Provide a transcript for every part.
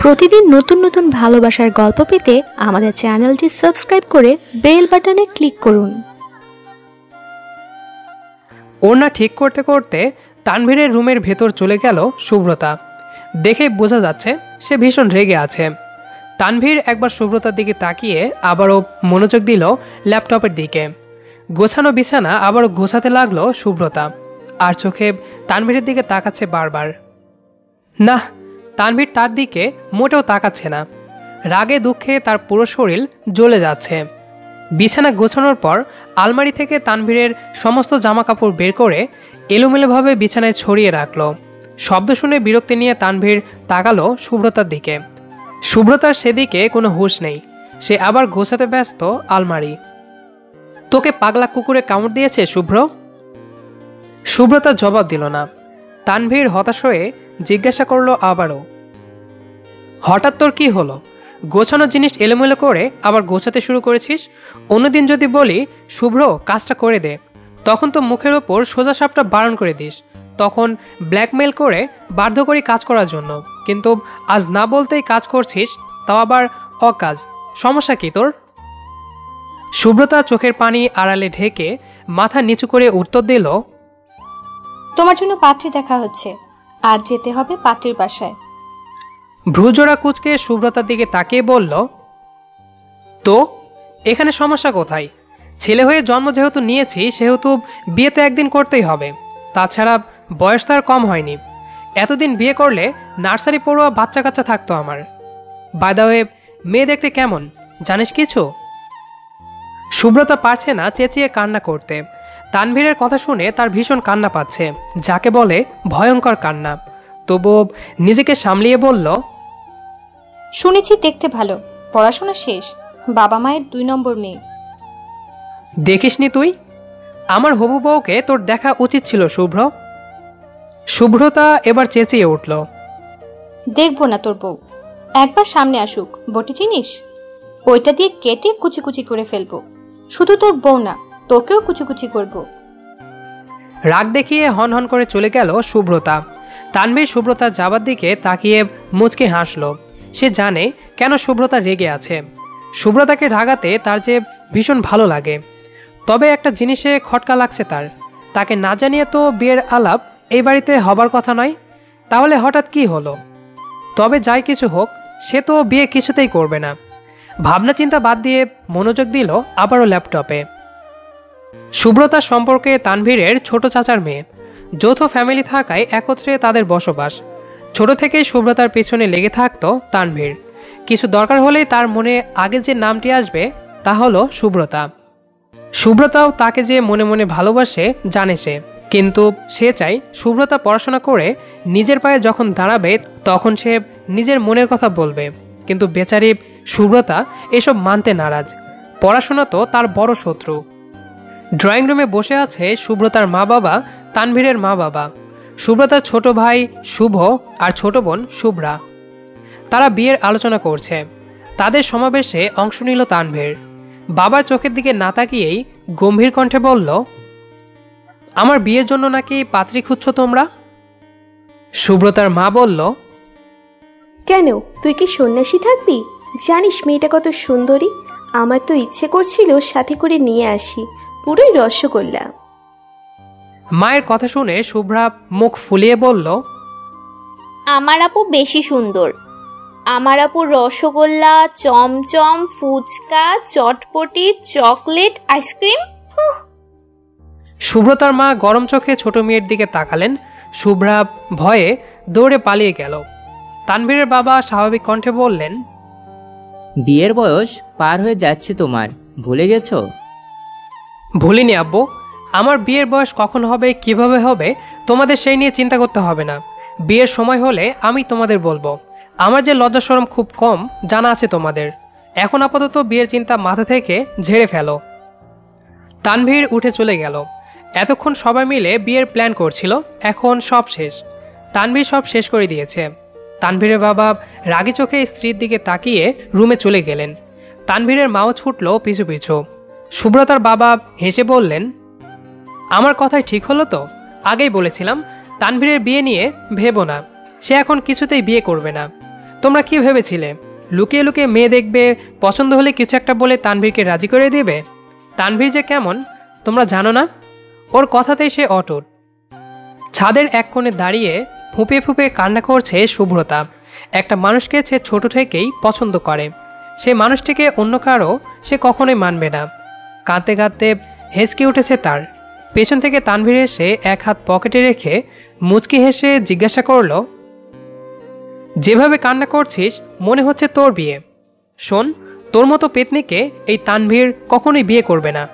প্রতিদিন নতুন নতুন ভালোবাসার গল্প পেতে আমাদের চ্যানেলটি সাবস্ক্রাইব করে বেল বাটনে ক্লিক করুন। ওড়না ঠিক করতে করতে তানভীরের রুমের ভেতর চলে গেল সুব্রতা। দেখে বোঝা যাচ্ছে সে ভীষণ রেগে আছে। তানভীর একবার সুব্রতার দিকে তাকিয়ে আবারও মনোযোগ দিল ল্যাপটপের দিকে। গোছানো বিছানা আবারও গোছাতে লাগলো সুব্রতা, আর চোখে তানভীরের দিকে তাকাচ্ছে বারবার। না, তানভীর তার দিকে মোটেও তাকাচ্ছে না। রাগে দুঃখে তার পুরো শরীর জ্বলে যাচ্ছে। বিছানা গোছানোর পর আলমারি থেকে তানভীরের সমস্ত জামাকাপড় বের করে এলোমেলোভাবে বিছানায় ছড়িয়ে রাখলো। শব্দ শুনে বিরক্তি নিয়ে তানভীর তাকালো সুব্রতার দিকে। সুব্রতার সেদিকে কোনো হুঁশ নেই। সে আবার গোছাতে ব্যস্ত আলমারি। তোকে পাগলা কুকুরে কামড় দিয়েছে শুভ্র? সুব্রতা জবাব দিল না। তানভীর হতাশ হয়ে জিজ্ঞাসা করলো আবারও, হঠাৎ তোর কি হলো? গোছানো জিনিস এলোমেলো করে আবার গোছাতে শুরু করেছিস। অন্যদিন যদি বলি শুভ্র কাজটা করে দে, তখন তো মুখের ওপর সোজা সাপটা বারণ করে দিস, তখন ব্ল্যাকমেল করে বাধ্য করি কাজ করার জন্য। কিন্তু আজ না বলতেই কাজ করছিস, তাও আবার অকাজ। সমস্যা কি তোর? সুব্রতা চোখের পানি আড়ালে ঢেকে মাথা নিচু করে উত্তর দিল, তোমার জন্য পাত্রী দেখা হচ্ছে, আজ যেতে হবে পাত্রীর বাসায়। ভ্রুজোড়া কুচকে সুব্রতার দিকে তাকিয়ে বলল, তো এখানে সমস্যা কোথায়? ছেলে হয়ে জন্ম যেহেতু নিয়েছি, সেহেতু বিয়ে তো একদিন করতেই হবে। তাছাড়া বয়স তো আর কম হয়নি। এতদিন বিয়ে করলে নার্সারি পড়ুয়া বাচ্চা কাচ্চা থাকতো আমার। বাই দ্য ওয়ে, মেয়ে দেখতে কেমন জানিস কিছু? সুব্রতা পারছে না চেঁচিয়ে কান্না করতে। তানভীরের কথা শুনে তার ভীষণ কান্না পাচ্ছে, যাকে বলে ভয়ঙ্কর কান্না। তবুও নিজেকে সামলিয়ে বলল, শুনেছি দেখতে ভালো, পড়াশোনা শেষ, বাবা মায়ের 2 নম্বর মেয়ে। দেখিসনি তুই? আমার হবু বউকে তোর দেখা উচিত ছিল শুভ্র। শুভ্রতা এবার চেঁচিয়ে উঠল, দেখবো না তোর বউ, একবার সামনে আসুক। বটি চিনিস? ওইটা দিয়ে কেটে কুচি কুচি করে ফেলবো। শুধু তোর বউ না, তোকেও কুচি কুচি করবো। রাগ দেখিয়ে হন হন করে চলে গেল সুব্রতা। তানভীর সুব্রতার যাবার দিকে তাকিয়ে মুচকে হাসল। সে জানে কেন সুব্রতা রেগে আছে। সুব্রতাকে রাগাতে তার যে ভীষণ ভালো লাগে। তবে একটা জিনিসে খটকা লাগছে তার। তাকে না জানিয়ে তো বিয়ের আলাপ এই বাড়িতে হবার কথা নয়, তাহলে হঠাৎ কি হলো? তবে যাই কিছু হোক, সে তো বিয়ে কিছুতেই করবে না। ভাবনা চিন্তা বাদ দিয়ে মনোযোগ দিল আবারও ল্যাপটপে। সুব্রতা সম্পর্কে তানভীরের ছোট চাচার মেয়ে। যৌথ ফ্যামিলি থাকায় একত্রে তাদের বসবাস। ছোট থেকেই সুব্রতার পেছনে লেগে থাকতো তানভীর। কিছু দরকার হলেই তার মনে আগে যে নামটি আসবে তা হলো সুব্রতা। সুব্রতাও তাকে যে মনে মনে ভালোবাসে জানে সে, কিন্তু সে চায় সুব্রতা পড়াশোনা করে নিজের পায়ে যখন দাঁড়াবে তখন সে নিজের মনের কথা বলবে। কিন্তু বেচারি সুব্রতা এসব মানতে নারাজ। পড়াশোনা তো তার বড় শত্রু। ড্রয়িং রুমে বসে আছে সুব্রতার মা বাবা, তানভীরের মা বাবা, সুব্রতার ছোট ভাই শুভ আর ছোট বোন শুভ্রা। তারা বিয়ের আলোচনা করছে। তাদের সমাবেশে অংশ নিল তানভীর। বাবার চোখের দিকে না তাকিয়েই গম্ভীর কণ্ঠে বলল, আমার বিয়ের জন্য নাকি পাত্রী খুঁজছো তোমরা? সুব্রতার মা বলল, কেন, তুই কি সন্ন্যাসী থাকবি? জানিস মেয়েটা কত সুন্দরী। আমার তো ইচ্ছে করছিল সাথে করে নিয়ে আসি, পুরোই রসগোল্লা। মায়ের কথা শুনে শুভ্রা মুখ ফুলিয়ে বলল, আমার আপু বেশি সুন্দর। আমার আপু রসগোল্লা, চমচম, ফুচকা, চটপটি, চকলেট, আইসক্রিম। সুব্রতার মা গরম চোখে ছোট মেয়ের দিকে তাকালেন। শুভ্রা ভয়ে দৌড়ে পালিয়ে গেল। তানভীরের বাবা স্বাভাবিক কণ্ঠে বললেন, বিয়ের বয়স পার হয়ে যাচ্ছে তোমার, ভুলে গেছো? ভুলিনি আব্বু। আমার বিয়ের বয়স কখন হবে, কিভাবে হবে, তোমাদের সেই নিয়ে চিন্তা করতে হবে না। বিয়ের সময় হলে আমি তোমাদের বলবো। আমার যে লজ্জা শরম খুব কম জানা আছে তোমাদের। এখন আপাতত বিয়ের চিন্তা মাথা থেকে ঝেড়ে ফেলো। তানভীর উঠে চলে গেল। এতক্ষণ সবাই মিলে বিয়ের প্ল্যান করছিল, এখন সব শেষ। তানভীর সব শেষ করে দিয়েছে। তানভীরের বাবা রাগী চোখে স্ত্রীর দিকে তাকিয়ে রুমে চলে গেলেন। তানভীরের মাও ছুটল পিছু পিছু। সুব্রতার বাবা হেসে বললেন, আমার কথাই ঠিক হলো তো? আগেই বলেছিলাম তানভীরের বিয়ে নিয়ে ভেবো না, সে এখন কিছুতেই বিয়ে করবে না। তোমরা কি ভেবেছিলে লুকিয়ে লুকিয়ে মেয়ে দেখবে, পছন্দ হলে কিছু একটা বলে তানভীরকে রাজি করে দেবে? তানভীর যে কেমন তোমরা জানো না, ওর কথাতেই সে অটুট। ছাদের এক কোণে দাঁড়িয়ে ফুঁপে ফুঁপে কান্না করছে শুভ্রতা। একটা মানুষকে সে ছোট থেকেই পছন্দ করে, সে মানুষটিকে অন্য কারো সে কখনোই মানবে না। কাঁদতে কাঁদতে হেঁচকে উঠেছে তার। পেছন থেকে তানভীর এসে এক হাত পকেটে রেখে মুচকি হেসে জিজ্ঞাসা করলো, যেভাবে কান্না করছিস মনে হচ্ছে তোর বিয়ে। শোন, তোর মতো পেতনিকে এই তানভীর কখনোই বিয়ে করবে না।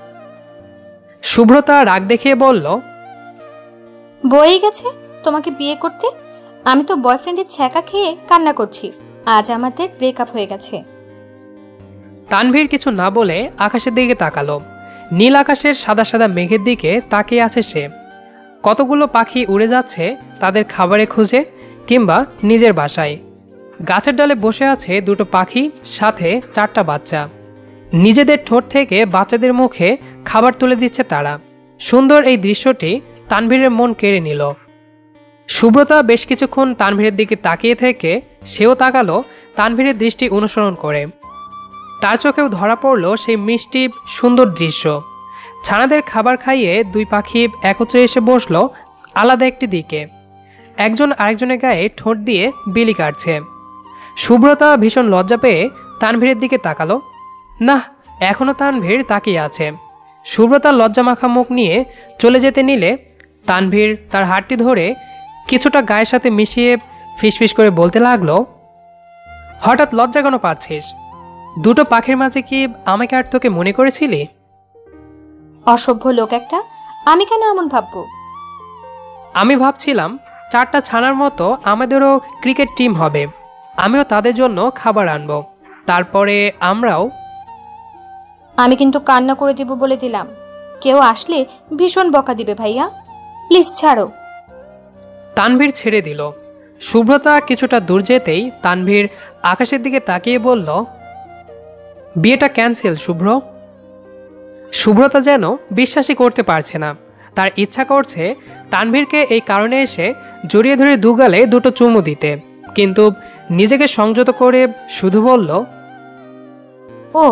শুভ্রতা রাগ দেখিয়ে বলল, বয়েই গেছে তোমাকে বিয়ে করতে। আমি তো বয়ফ্রেন্ডের ছ্যাঁকা খেয়ে কান্না করছি, আজ আমাদের ব্রেকআপ হয়ে গেছে। তানভীর কিছু না বলে আকাশের দিকে তাকালো। নীল আকাশের সাদা সাদা মেঘের দিকে তাকিয়ে আছে সে। কতগুলো পাখি উড়ে যাচ্ছে তাদের খাবারে খুঁজে কিংবা নিজের বাসায়। গাছের ডালে বসে আছে দুটো পাখি, সাথে 4টা বাচ্চা। নিজেদের ঠোঁট থেকে বাচ্চাদের মুখে খাবার তুলে দিচ্ছে তারা। সুন্দর এই দৃশ্যটি তানভীরের মন কেড়ে নিল। শুভ্রতা বেশ কিছুক্ষণ তানভীরের দিকে তাকিয়ে থেকে সেও তাকালো তানভীরের দৃষ্টি অনুসরণ করে। তার চোখেও ধরা পড়ল সেই মিষ্টি সুন্দর দৃশ্য। ছানাদের খাবার খাইয়ে দুই পাখি একত্রে এসে বসলো আলাদা একটি দিকে। একজন আরেকজনের গায়ে ঠোঁট দিয়ে বিলি কাটছে। শুভ্রতা ভীষণ লজ্জা পেয়ে তানভীরের দিকে তাকালো। না, এখনো তানভীর তাকিয়ে আছে। শুভ্রতার লজ্জামাখা মুখ নিয়ে চলে যেতে নিলে তানভীর তার হাতটি ধরে কিছুটা গায়ের সাথে মিশিয়ে ফিসফিস করে বলতে লাগলো, হঠাৎ লজ্জা কেন পাচ্ছিস? দুটো পাখির মাঝে কি আমাকে আর তোকে মনে করেছিলি? অসভ্য লোক একটা, আমি কেন এমন ভাববো? আমি ভাবছিলাম 4টা ছানার মতো আমাদেরও ক্রিকেট টিম হবে, আমিও তাদের জন্য খাবার আনবো, তারপরে আমরাও। আমি কিন্তু কান্না করে দিব বলে দিলাম, কেউ আসলে ভীষণ বকা দিবে ভাইয়া, প্লিজ ছাড়ো। তানভীর ছেড়ে দিল। শুভ্রতা কিছুটা দূর যেতেই তানভীর আকাশের দিকে তাকিয়ে বলল, বিয়েটা ক্যান্সেল শুভ্র। শুভ্রতা যেন বিশ্বাসই করতে পারছে না। তার ইচ্ছা করছে তানভীরকে এই কারণে এসে জড়িয়ে ধরে দুগালে দুটো চুমু দিতে, কিন্তু নিজেকে সংযত করে শুধু বলল, ও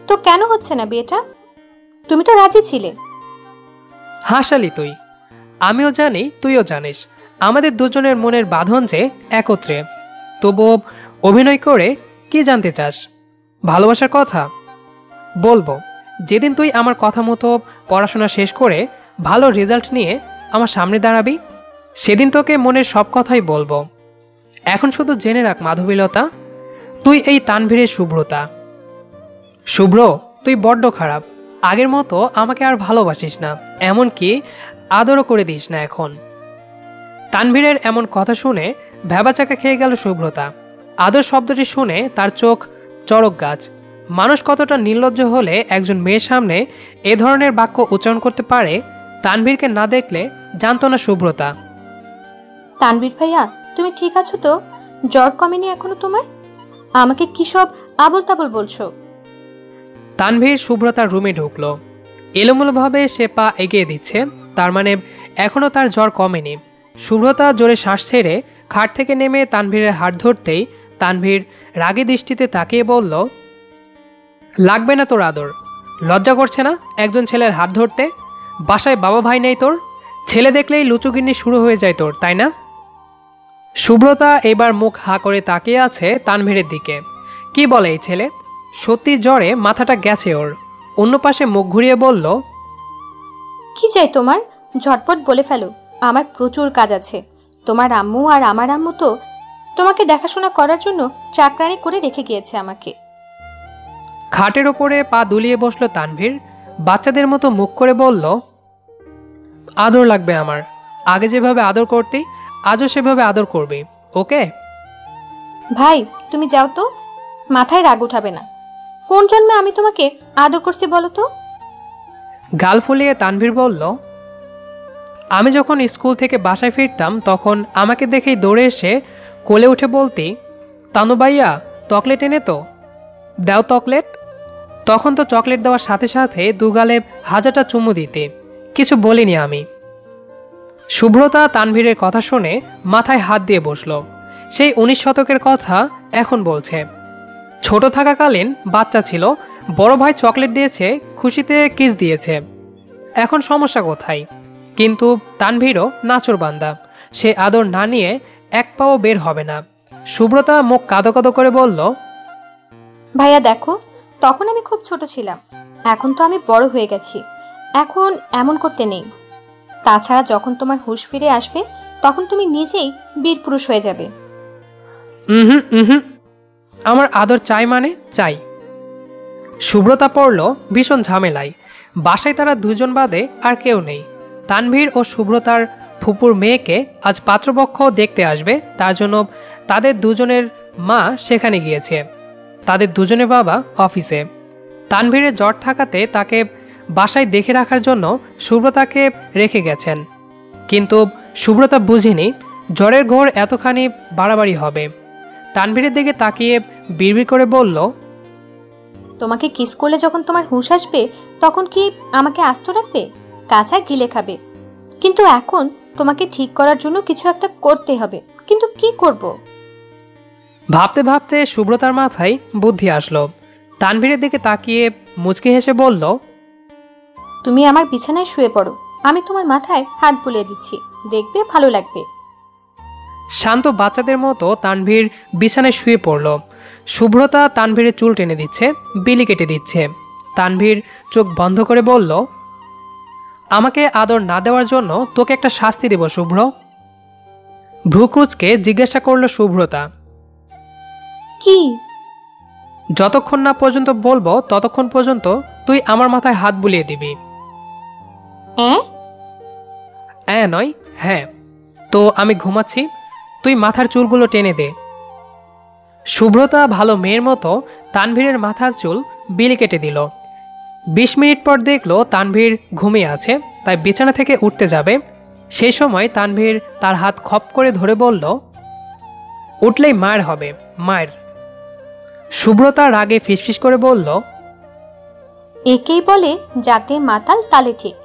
তো কেন হচ্ছে না বিয়েটা? তুমি তো রাজি ছিলে। হাসালি তুই। আমিও জানি, তুইও জানিস, আমাদের দুজনের মনের বাঁধন যে একত্রে। তবুও অভিনয় করে কি জানতে চাস? ভালোবাসার কথা বলবো যেদিন তুই আমার কথা মতো পড়াশোনা শেষ করে ভালো রেজাল্ট নিয়ে আমার সামনে দাঁড়াবি, সেদিন তোকে মনের সব কথাই বলবো। এখন শুধু জেনে রাখ মাধবীলতা, তুই এই তানভীরের শুভ্রতা। শুভ্র, তুই বড্ড খারাপ। আগের মতো আমাকে আর ভালোবাসিস না, এমনকি আদরও করে দিস না এখন। তানভীরের এমন কথা শুনে ভ্যাবাচাকা খেয়ে গেল শুভ্রতা। আদর শব্দটি শুনে তার চোখ চড়ক গাছ। মানুষ কতটা নির্লজ্জ হলে একজন মেয়ের সামনে এ ধরনের বাক্য উচ্চারণ করতে পারে, তানভীরকে না দেখলে জানতো না শুভ্রতা। তানভীর ভাইয়া, তুমি ঠিক আছো তো? জ্বর কমেনি এখনো তোমার? আমাকে কি সব আবল তাবল বলছো? তানভীর শুভ্রতার রুমে ঢুকলো। এলোমেলোভাবে সে পা এগিয়ে দিচ্ছে, তার মানে এখনো তার জ্বর কমেনি। শুভ্রতা জোরে শ্বাস ছেড়ে খাট থেকে নেমে তানভীরের হাত ধরতেই তানভীর রাগী দৃষ্টিতে তাকিয়ে বলল, লাগবে না তোর আদর। লজ্জা করছে না একজন ছেলের হাত ধরতে? বাসায় বাবা ভাই নেই তোর? ছেলে দেখলেই লুচুগিন্নি শুরু হয়ে যায় তোর, তাই না? শুভ্রতা এবার মুখ হা করে তাকিয়ে আছে তানভীরের দিকে। কি বলে এই ছেলে? সত্যি জ্বরে মাথাটা গেছে ওর। অন্য পাশে মুখ ঘুরিয়ে বলল, কি চাই তোমার? ঝটপট বলে ফেলো, আমার প্রচুর কাজ আছে। তোমার আম্মু আর আমার আম্মু তো তোমাকে দেখাশোনা করার জন্য চাকরানি করে রেখে গিয়েছে আমাকে। খাটের ওপরে পা দুলিয়ে বসলো তানভীর। বাচ্চাদের মতো মুখ করে বলল, আদর লাগবে আমার। আগে যেভাবে আদর করতি আজও সেভাবে আদর করবি, ওকে? ভাই তুমি যাও তো, মাথায় রাগ উঠাবে না। কোন জন্মে আমি তোমাকে আদর করছি বলো তো? গাল ফুলিয়ে তানভীর বলল, আমি যখন স্কুল থেকে বাসায় ফিরতাম তখন আমাকে দেখেই দৌড়ে এসে কোলে উঠে বলতি, তানু ভাইয়া চকলেট এনে তো দাও চকলেট। তখন তো চকলেট দেওয়ার সাথে সাথে দুগালে হাজারটা চুমু দিতে, কিছু বলিনি আমি। শুভ্রতা তানভীরের কথা শুনে মাথায় হাত দিয়ে বসল। সেই 19 শতকের কথা এখন বলছে। ছোট থাকাকালীন বাচ্চা ছিল, বড় ভাই চকলেট দিয়েছে, খুশিতে কিস দিয়েছে। এখন সমস্যা কোথায়? কিন্তু তানভীরও নাচরবান্দা, সে আদর না নিয়ে এক পাও বের হবে না। শুভ্রতা মুখ কাদো কাদো করে বলল, ভাইয়া দেখো, তখন আমি খুব ছোট ছিলাম, এখন তো আমি বড় হয়ে গেছি, এখন এমন করতে নেই। তাছাড়া যখন তোমার হুঁশ ফিরে আসবে তখন তুমি নিজেই বীর পুরুষ হয়ে যাবে। আমার আদর চাই মানে চাই। শুভ্রতা পড়ল ভীষণ ঝামেলায়। বাসায় তারা দুজন বাদে আর কেউ নেই। তানভীর ও শুভ্রতার ফুপুর মেয়েকে আজ পাত্রপক্ষ দেখতে আসবে, তার জন্য তাদের দুজনের মা সেখানে গিয়েছে, তাদের দুজনের বাবা অফিসে। তানভীরের জ্বর থাকাতে তাকে বাসায় দেখে রাখার জন্য শুভ্রতাকে রেখে গেছেন। কিন্তু শুভ্রতা বুঝেনি জ্বরের ঘোর এতখানি বাড়াবাড়ি হবে। তানভীরের দিকে তাকিয়ে বিড়বিড় করে বলল, তোমাকে কিস করলে যখন তোমার হুঁশ আসবে তখন কি আমাকে আস্ত রাখবে? কাঁচা গিলে খাবে। কিন্তু এখন তোমাকে ঠিক করার জন্য কিছু একটা করতে হবে, কিন্তু কি করব? ভাবতে ভাবতে শুভ্রতার মাথায় বুদ্ধি আসলো। তানভীরের দিকে তাকিয়ে মুচকি হেসে বলল, তুমি আমার বিছানায় শুয়ে পড়ো, আমি তোমার মাথায় হাত বুলিয়ে দিচ্ছি, দেখবে ভালো লাগবে। শান্ত বাচ্চাদের মতো তানভীর বিছানায় শুয়ে পড়ল। শুভ্রতা তানভীরের চুল টেনে দিচ্ছে, বিলি কেটে দিচ্ছে। তানভীর চোখ বন্ধ করে বলল, আমাকে আদর না দেওয়ার জন্য তোকে একটা শাস্তি দেব শুভ্র। ভ্রুকুচকে জিজ্ঞাসা করল শুভ্রতা, কি? যতক্ষণ না পর্যন্ত বলবো ততক্ষণ পর্যন্ত তুই আমার মাথায় হাত বুলিয়ে দিবি। নয়, হ্যাঁ। তো আমি ঘুমাচ্ছি, তুই মাথার চুলগুলো টেনে দে। শুভ্রতা ভালো মেয়ের মতো তানভীরের মাথার চুল বিলি কেটে দিল। 20 মিনিট পর দেখলো তানভীর ঘুমিয়ে আছে, তাই বিছানা থেকে উঠতে যাবে। সেই সময় তানভীর তার হাত খপ করে ধরে বলল, উঠলেই মায়ের হবে, মায়ের। শুভ্রতা রাগে ফিসফিস করে বলল, একেই বলে যাতে মাতাল তালে ঠিক।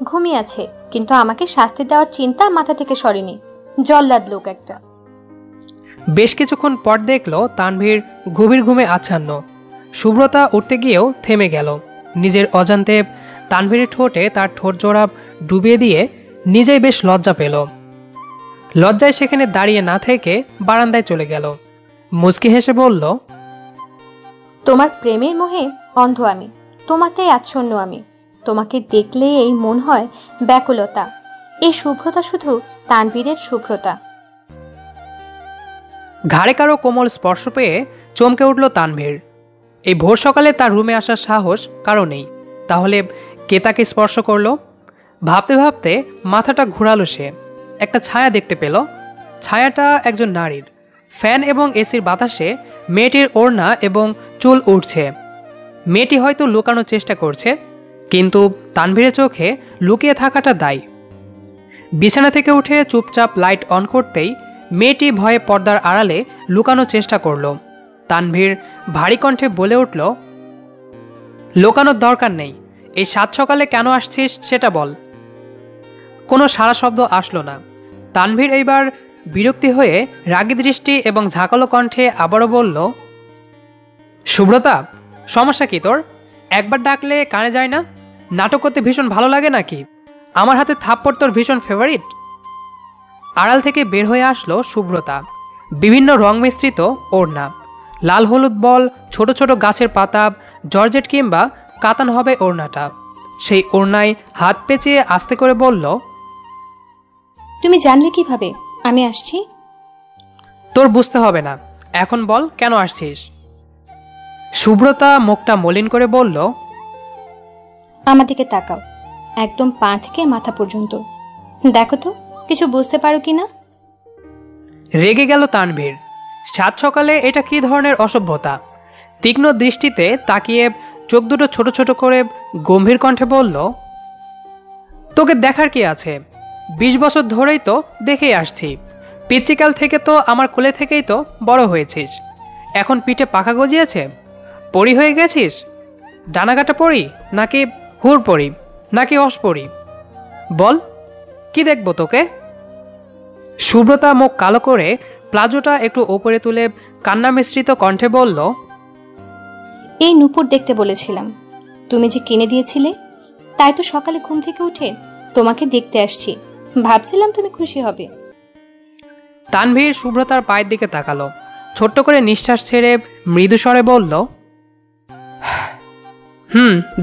ঘুমিয়ে আছে, কিন্তু আমাকে শাস্তি দেওয়ার চিন্তা মাথা থেকে সরেনি। জল্লাদ লোক একটা। বেশ কিছুক্ষণ পর দেখল তানভীর গভীর ঘুমে আচ্ছন্ন। শুভ্রতা উঠতে গিয়েও থেমে গেল। নিজের অজান্তে তানভীরের ঠোঁটে তার ঠোঁট জোড়া ডুবিয়ে দিয়ে নিজেই বেশ লজ্জা পেল। লজ্জায় সেখানে দাঁড়িয়ে না থেকে বারান্দায় চলে গেল। মুচকি হেসে বলল, তোমার প্রেমের মোহে অন্ধ আমি, তোমাতেই আচ্ছন্ন আমি। তোমাকে দেখলে এই মন হয় ব্যাকুলতা। এই শুভ্রতা শুধু তানভীরের শুভ্রতা। ঘাড়ে কারো কোমল স্পর্শ পেয়ে চমকে উঠল তানভীর। এই ভোর সকালে তার রুমে আসার সাহস কারো নেই, তাহলে কে তাকে স্পর্শ করলো? ভাবতে ভাবতে মাথাটা ঘুরালো সে। একটা ছায়া দেখতে পেল। ছায়াটা একজন নারীর। ফ্যান এবং এসির বাতাসে মেয়েটির ওড়না এবং চুল উঠছে। মেয়েটি হয়তো লুকানোর চেষ্টা করছে, কিন্তু তানভীরের চোখে লুকিয়ে থাকাটা দায়। বিছানা থেকে উঠে চুপচাপ লাইট অন করতেই মেয়েটি ভয়ে পর্দার আড়ালে লুকানোর চেষ্টা করল। তানভীর ভারী কণ্ঠে বলে উঠল, লুকানোর দরকার নেই, এই সাত সকালে কেন আসছিস সেটা বল। কোনো সারা শব্দ আসলো না। তানভীর এইবার বিরক্তি হয়ে রাগী দৃষ্টি এবং ঝাঁকালো কণ্ঠে আবারও বলল, শুভ্রতা, সমস্যা কি তোর? একবার ডাকলে কানে যায় না? নাটক করতে ভীষণ ভালো লাগে নাকি? আমার হাতে থাপ্পড় তোর ভীষণ ফেভারিট? আড়াল থেকে বের হয়ে আসলো শুভ্রতা। বিভিন্ন রং মিশ্রিত ওড়না, লাল হলুদ বল, ছোট ছোট গাছের পাতা, জর্জেট কিংবা কাতান হবে ওড়নাটা। সেই ওড়নায় হাত পেঁচিয়ে আস্তে করে বলল, তুমি জানলে কিভাবে আমি আসছি? তোর বুঝতে হবে না, এখন বল কেন আসছিস? শুভ্রতা মুখটা মলিন করে বলল, আমার দিকে তাকাও, একদম পা থেকে মাথা পর্যন্ত। দেখো তো কিছু বুঝতে পারো কিনা? রেগে গেল তানভীর। সাত সকালে এটা কি ধরনের অসভ্যতা? তীক্ষ্ণ দৃষ্টিতে তাকিয়ে চোখ দুটো ছোট ছোট করে গম্ভীর কণ্ঠে বলল, তোকে দেখার কি আছে? 20 বছর ধরেই তো দেখেই আসছি। পিচ্চিকাল থেকে তো আমার কোলে থেকেই তো বড় হয়েছিস। এখন পিঠে পাখা গজিয়েছে, পরি হয়ে গেছিস? ডানাকাটা পরি নাকি হুর পরি নাকি অস পরি? বল। কি দেখবো তোকে? সুব্রতা মুখ কালো করে প্লাজোটা একটু ওপরে তুলে কান্না মিশ্রিত কণ্ঠে বলল, এই নূপুর দেখতে বলেছিলাম, তুমি যে কিনে দিয়েছিলে, তাই তো সকালে ঘুম থেকে উঠে তোমাকে দেখতে আসছি। ভাবছিলাম তুমি খুশি হবে। তানভীর সুব্রতার পায়ের দিকে তাকালো, ছোট্ট করে নিঃশ্বাস ছেড়ে মৃদু স্বরে বলল,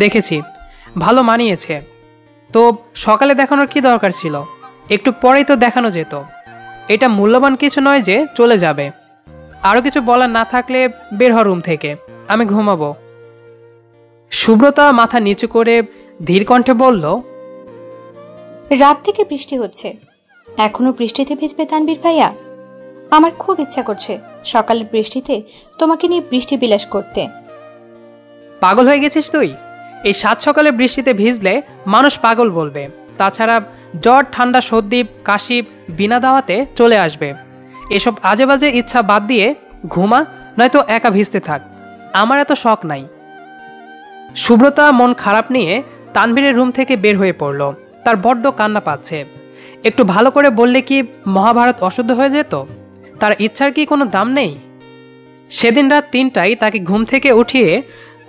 দেখেছি, ভালো মানিয়েছে। তো সকালে দেখানোর কি দরকার ছিল? একটু পরেই তো দেখানো যেত। এটা মূল্যবান কিছু নয় যে চলে যাবে। আরও কিছু বলার না থাকলে বের হ রুম থেকে, আমি ঘুমাবো। সুব্রতা মাথা নিচু করে ধীর কণ্ঠে বলল, রাত থেকে বৃষ্টি হচ্ছে, এখনো বৃষ্টিতে ভিজবে তানভীর ভাইয়া? আমার খুব ইচ্ছা করছে সকালের বৃষ্টিতে তোমাকে নিয়ে বৃষ্টি বিলাস করতে। পাগল হয়ে গেছিস তুই? এই সাত সকালে বৃষ্টিতে ভিজলে মানুষ পাগল বলবে। তাছাড়া জ্বর, ঠান্ডা, সর্দি, কাশি বিনা দাওয়াতে চলে আসবে। এসব আজে বাজে ইচ্ছা বাদ দিয়ে ঘুমা, নয়তো একা ভিজতে থাক। আমার এত শখ নাই। সুব্রতা মন খারাপ নিয়ে তানভীরের রুম থেকে বের হয়ে পড়ল। তার বড্ড কান্না পাচ্ছে। একটু ভালো করে বললে কি মহাভারত অশুদ্ধ হয়ে যেত? তার ইচ্ছার কি কোনো দাম নেই? সেদিন রাত 3টায় তাকে ঘুম থেকে উঠিয়ে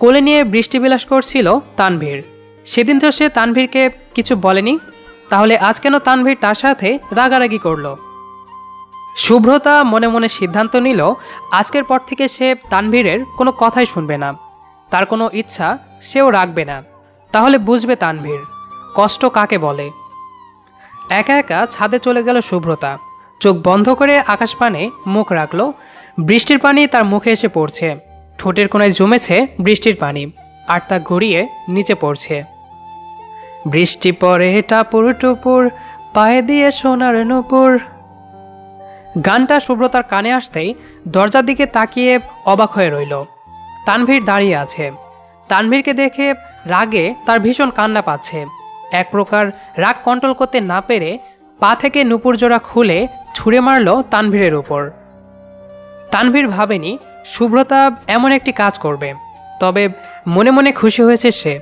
কোলে নিয়ে বৃষ্টিবিলাস করছিল তানভীর। সেদিন তো সে তানভীরকে কিছু বলেনি, তাহলে আজ কেন তানভীর তার সাথে রাগারাগি করল? শুভ্রতা মনে মনে সিদ্ধান্ত নিল আজকের পর থেকে সে তানভীরের কোনো কথাই শুনবে না, তার কোনো ইচ্ছা সেও রাখবে না। তাহলে বুঝবে তানভীর কষ্ট কাকে বলে। একা একা ছাদে চলে গেল শুভ্রতা। চোখ বন্ধ করে আকাশপানে মুখ রাখল। বৃষ্টির পানি তার মুখে এসে পড়ছে। ঠোঁটের কোণায় জমেছে বৃষ্টির পানি, আর তা গড়িয়ে নিচে পড়ছে। বৃষ্টি পড়ে টাপুর টুপুর, পায়ে দিয়ে সোনার নূপুর। গানটা সুব্রতার কানে আসতেই দরজার দিকে তাকিয়ে অবাক হয়ে রইল। তানভীর দাঁড়িয়ে আছে। তানভীরকে দেখে রাগে তার ভীষণ কান্না পাচ্ছে। এক প্রকার রাগ কন্ট্রোল করতে না পেরে পা থেকে নূপুর জোড়া খুলে ছুঁড়ে মারল তানভীরের উপর। তানভীর ভাবেনি শুভ্রতা এমন একটি কাজ করবে, তবে মনে মনে খুশি হয়েছে সে,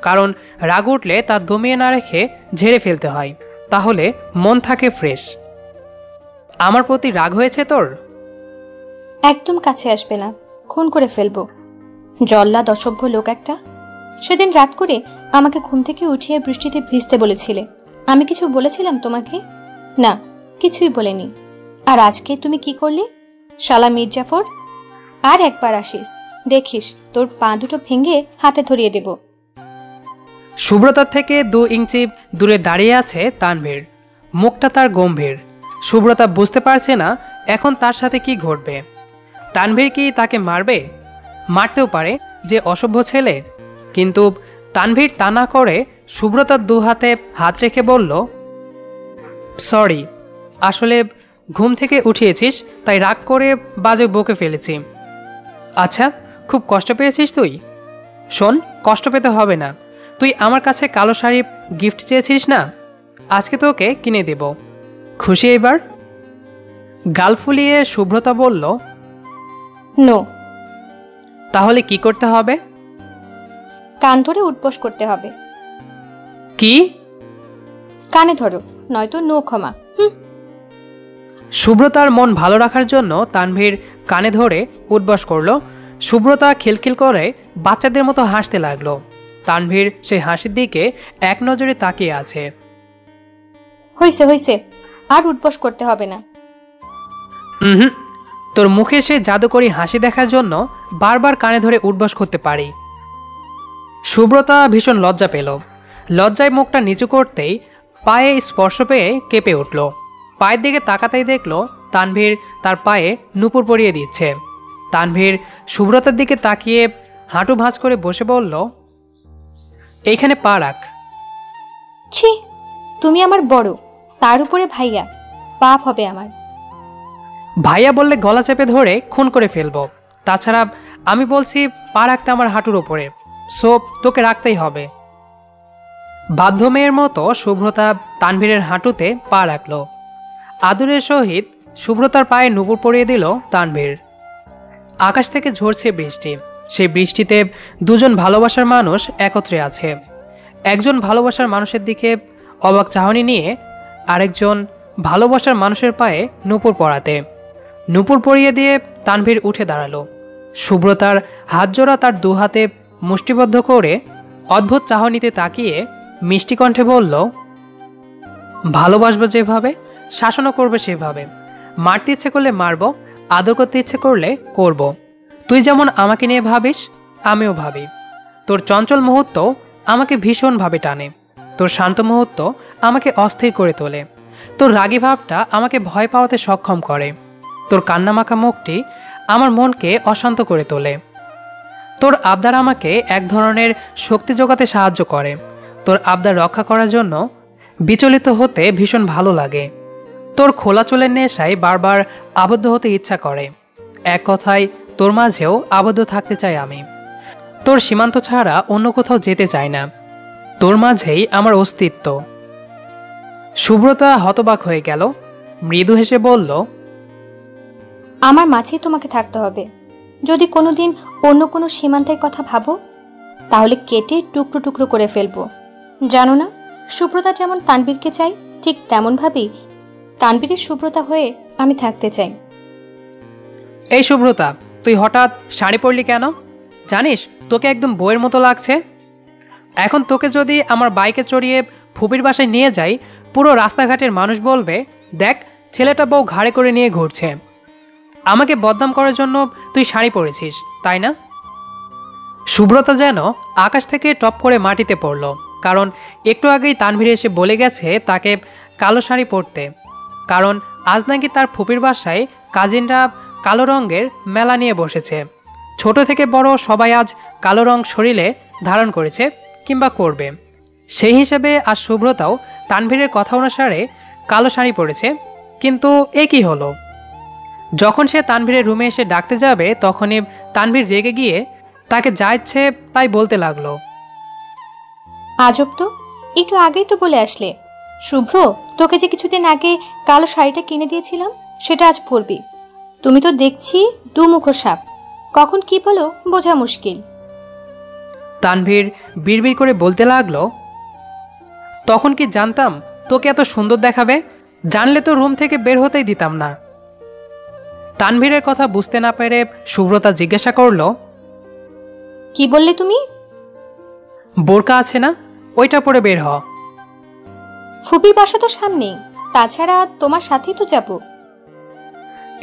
কারণ রাগ উঠলে তা দমিয়ে না রেখে ঝেড়ে ফেলতে হয়, তাহলে মন থাকে ফ্রেশ। আমার প্রতি রাগ হয়েছে তোর? একদম কাছে আসবে না, খুন করে ফেলবো। জল্লাদ অসভ্য লোক একটা। সেদিন রাত করে আমাকে ঘুম থেকে উঠিয়ে বৃষ্টিতে ভিজতে বলেছিলে, আমি কিছু বলেছিলাম তোমাকে? না, কিছুই বলেনি। আর আজকে তুমি কি করলে? শালা মির্জাফর, আর একবার আসিস দেখিস তোর পা দুটো ভেঙে হাতে ধরিয়ে দেব। সুব্রতার থেকে 2 ইঞ্চি দূরে দাঁড়িয়ে আছে তানভীর। মুখটা তার গম্ভীর। সুব্রতা বুঝতে পারছে না এখন তার সাথে কি ঘটবে। তানভীর কি তাকে মারবে? মারতেও পারে, যে অসভ্য ছেলে। কিন্তু তানভীর তা না করে সুব্রতার 2 হাতে হাত রেখে বলল, সরি, আসলে ঘুম থেকে উঠিয়েছিস তাই রাগ করে বাজে বকে ফেলেছি। আচ্ছা, খুব কষ্ট পেয়েছিস তুই? শোন, কষ্ট পেতে হবে না। তুই আমার কাছে কালো শাড়ি গিফট চেয়েছিস না, আজকে তোকে কিনে দেব। খুশি এবার? গাল ফুলিয়ে শুভ্রতা বলল, নো। তাহলে কি করতে হবে? কান ধরে উঠবস করতে হবে। কি? কানে ধরো, নয়তো নো ক্ষমা। শুভ্রতার মন ভালো রাখার জন্য তানভীর কানে ধরে উঠবস করল। শুভ্রতা খিলখিল করে বাচ্চাদের মতো হাসতে লাগলো। তানভীর সেই হাসির দিকে এক নজরে তাকিয়ে আছে। হইছে হইছে, আর উঠবস করতে হবে না। তোর মুখে সে জাদুকরি হাসি দেখার জন্য বারবার কানে ধরে উঠবস করতে পারি। শুভ্রতা ভীষণ লজ্জা পেল। লজ্জায় মুখটা নিচু করতেই পায়ে স্পর্শ পেয়ে কেঁপে উঠল। পায়ের দিকে তাকাতেই দেখল তানভীর তার পায়ে নূপুর পরিয়ে দিচ্ছে। তানভীর শুভ্রতার দিকে তাকিয়ে হাঁটু ভাঁজ করে বসে বলল, এইখানে পা রাখ। ছি, তুমি আমার বড়, তার উপরে ভাইয়া, পাপ হবে আমার। ভাইয়া বললে গলা চেপে ধরে খুন করে ফেলবো। তাছাড়া আমি বলছি পা রাখতে আমার হাঁটুর ওপরে, সো তোকে রাখতেই হবে। বাধ্য মেয়ের মতো শুভ্রতা তানভীরের হাঁটুতে পা রাখল। আদরের সহিত শুভ্রতার পায়ে নূপুর পরিয়ে দিল তানভীর। আকাশ থেকে ঝরছে বৃষ্টি। সেই বৃষ্টিতে 2 জন ভালোবাসার মানুষ একত্রে আছে। একজন ভালোবাসার মানুষের দিকে অবাক চাহনি নিয়ে আরেকজন ভালোবাসার মানুষের পায়ে নূপুর পরাতে। নূপুর পরিয়ে দিয়ে তানভীর উঠে দাঁড়ালো। সুব্রতার হাত জোড়া তার দুহাতে মুষ্টিবদ্ধ করে অদ্ভুত চাহনিতে তাকিয়ে মিষ্টি কণ্ঠে বলল, ভালোবাসবো যেভাবে, শাসনও করবে সেভাবে। মারতে ইচ্ছে করলে মারব, আদর করতে ইচ্ছে করলে করব। তুই যেমন আমাকে নিয়ে ভাবিস, আমিও ভাবি। তোর চঞ্চল মুহূর্ত আমাকে ভীষণভাবে টানে, তোর শান্ত মুহূর্ত আমাকে অস্থির করে তোলে, তোর রাগী ভাবটা আমাকে ভয় পাওয়াতে সক্ষম করে, তোর কান্নামাখা মুখটি আমার মনকে অশান্ত করে তোলে। তোর আবদার আমাকে এক ধরনের শক্তি জোগাতে সাহায্য করে। তোর আবদার রক্ষা করার জন্য বিচলিত হতে ভীষণ ভালো লাগে। তোর খোলা চুলের নেশায় বারবার আবদ্ধ হতে ইচ্ছা করে। এক কথায় তোর মাঝেও আবদ্ধ থাকতে চাই আমি। তোর সীমান্ত ছাড়া অন্য কোথাও যেতে চাই না। তোর মাঝেই আমার অস্তিত্ব। সুব্রতা হতবাক হয়ে গেল, মৃদু হেসে বলল, আমার মাঝেই তোমাকে থাকতে হবে। যদি কোনোদিন অন্য কোনো সীমান্তের কথা ভাবো, তাহলে কেটে টুকরো টুকরো করে ফেলবো। জানো না, সুব্রতা যেমন তানবীরকে চাই, ঠিক তেমনভাবেই তানবীরের সুব্রতা হয়ে আমি থাকতে চাই। এই সুব্রতা, তুই হঠাৎ শাড়ি পরলি কেন? জানিস তোকে একদম বইয়ের মতো লাগছে। এখন তোকে যদি আমার বাইকে চড়িয়ে ফুপির বাসায় নিয়ে যাই, পুরো রাস্তাঘাটের মানুষ বলবে, দেখ ছেলেটা বউ ঘাড়ে করে নিয়ে ঘুরছে। আমাকে বদনাম করার জন্য তুই শাড়ি পরেছিস, তাই না? সুব্রতা যেন আকাশ থেকে টপ করে মাটিতে পড়ল, কারণ একটু আগেই তানভীর এসে বলে গেছে তাকে কালো শাড়ি পরতে। কারণ আজ নাকি তার ফুপির বাসায় কাজিনরা কালো রঙের মেলা নিয়ে বসেছে। ছোট থেকে বড় সবাই আজ কালো রং শরীরে ধারণ করেছে কিংবা করবে। সেই হিসেবে আজ সুব্রতাও তানভীরের কথা অনুসারে কালো শাড়ি পরেছে। কিন্তু এ কি হলো? যখন সে তানভীরের রুমে এসে ডাকতে যাবে, তখনই তানভীর রেগে গিয়ে তাকে যা ইচ্ছে তাই বলতে লাগলো। আজব তো, একটু আগেই তো বলে আসলে শুভ্র, তোকে যে কিছুদিন আগে কালো শাড়িটা কিনে দিয়েছিলাম সেটা আজ পরবি। তুমি তো দেখছি দুমুখো সাপ, কখন কি বলো বোঝা মুশকিল। তানভীর বিড়বিড় করে বলতে লাগলো, তখন কি জানতাম তোকে এত সুন্দর দেখাবে? জানলে তো রুম থেকে বের হতেই দিতাম না। তানভীরের কথা বুঝতে না পেরে সুব্রতা জিজ্ঞাসা করলো, কি বললে তুমি? বোরকা আছে না, ওইটা পরে বের হ। ফুপির বাসা তো সামনেই, তাছাড়া তোমার সাথেই তো যাব।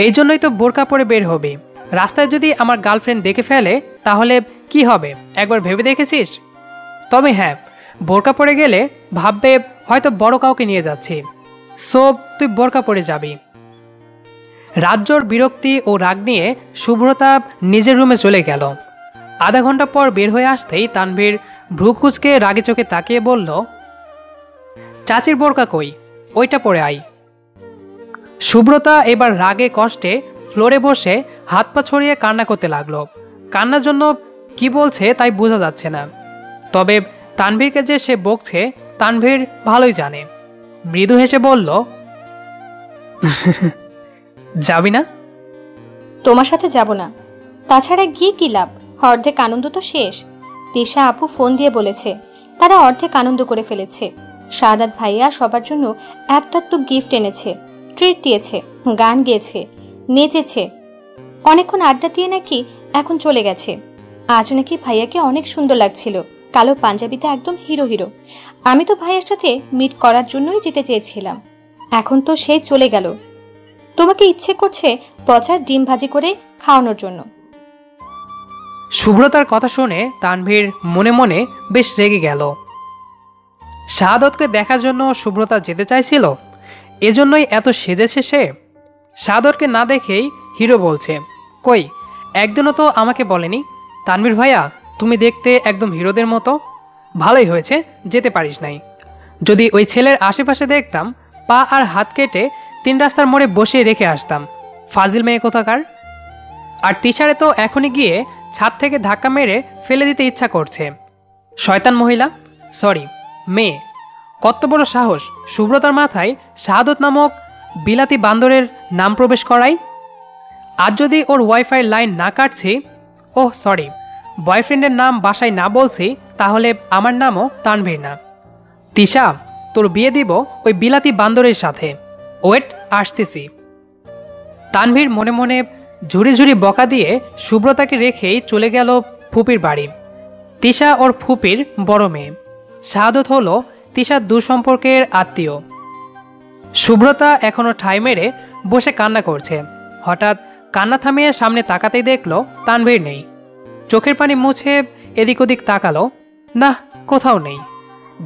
এই জন্যই তো বোরকা পরে বের হবি। রাস্তায় যদি আমার গার্লফ্রেন্ড দেখে ফেলে তাহলে কি হবে একবার ভেবে দেখেছিস? তবে হ্যাঁ, বোরকা পরে গেলে ভাববে হয়তো বড় কাউকে নিয়ে যাচ্ছি, সো তুই বোরকা পরে যাবি। রাজ্যর বিরক্তি ও রাগ নিয়ে শুভ্রতা নিজের রুমে চলে গেল। আধা ঘন্টা পর বের হয়ে আসতেই তানভীর ভ্রু কুঁচকে রাগে চোখে তাকিয়ে বলল, চাচির বোরকা কই, ওইটা পরে আই। সুব্রতা এবার রাগে কষ্টে ফ্লোরে বসে হাত পা ছড়িয়ে কান্না করতে লাগলো। কান্নার জন্য কি বলছে তাই বোঝা যাচ্ছে না, তবে তানভীরকে যে সে বকছে তানভীর ভালোই জানে। মৃদু হেসে বলল, যাবি না? তোমার সাথে যাব না, তাছাড়া গিয়ে কি লাভ, অর্ধেক আনন্দ তো শেষ। তিশা আপু ফোন দিয়ে বলেছে তারা অর্ধেক আনন্দ করে ফেলেছে। সাদাত ভাইয়া সবার জন্য এত গিফট এনেছে, ট্রিট দিয়েছে, গান গেয়েছে, নেচেছে, অনেকক্ষণ আড্ডা দিয়ে নাকি এখন চলে গেছে। আজ নাকি ভাইয়াকে অনেক সুন্দর লাগছিল, কালো পাঞ্জাবিতে একদম হিরো হিরো। আমি তো ভাইয়ার সাথে মিট করার জন্যই যেতে চেয়েছিলাম, এখন তো সে চলে গেল। তোমাকে ইচ্ছে করছে পচা ডিম ভাজি করে খাওয়ানোর জন্য। সুব্রতার কথা শুনে তানভীর মনে মনে বেশ রেগে গেল। শাহাদতকে দেখার জন্য সুব্রতা যেতে চাইছিল, এজন্যই এত সেজেছে সে। শাহাদতকে না দেখেই হিরো বলছে, কই একদিনও তো আমাকে বলেনি তানভীর ভাইয়া তুমি দেখতে একদম হিরোদের মতো। ভালোই হয়েছে যেতে পারিস নাই, যদি ওই ছেলের আশেপাশে দেখতাম পা আর হাত কেটে 3 রাস্তার মোড়ে বসিয়ে রেখে আসতাম। ফাজিল মেয়ে কোথাকার। আর তিশারে তো এখনই গিয়ে ছাদ থেকে ধাক্কা মেরে ফেলে দিতে ইচ্ছা করছে। শয়তান মহিলা, সরি মেয়ে, কত বড় সাহস সুব্রতার মাথায় শাহাদত নামক বিলাতি বান্দরের নাম প্রবেশ করাই। আজ যদি ওর ওয়াইফাই লাইন না কাটছি, ওহ সরি, বয়ফ্রেন্ডের নাম বাসায় না বলছি, তাহলে আমার নামও তানভীর না। তিশা, তোর বিয়ে দিব ওই বিলাতি বান্দরের সাথে। ওয়েট, আসতেছি। তানভীর মনে মনে ঝুড়ি ঝুড়ি বকা দিয়ে সুব্রতাকে রেখেই চলে গেল ফুপির বাড়ি। তিশা ওর ফুপির বড় মেয়ে, শাহাদত হলো তিশার দুঃসম্পর্কের আত্মীয়। সুব্রতা এখনো ঠাঁই মেরে বসে কান্না করছে। হঠাৎ কান্না থামিয়ে সামনে তাকাতেই দেখলো তানভীর নেই। চোখের পানি মুছে এদিক ওদিক তাকালো, না কোথাও নেই।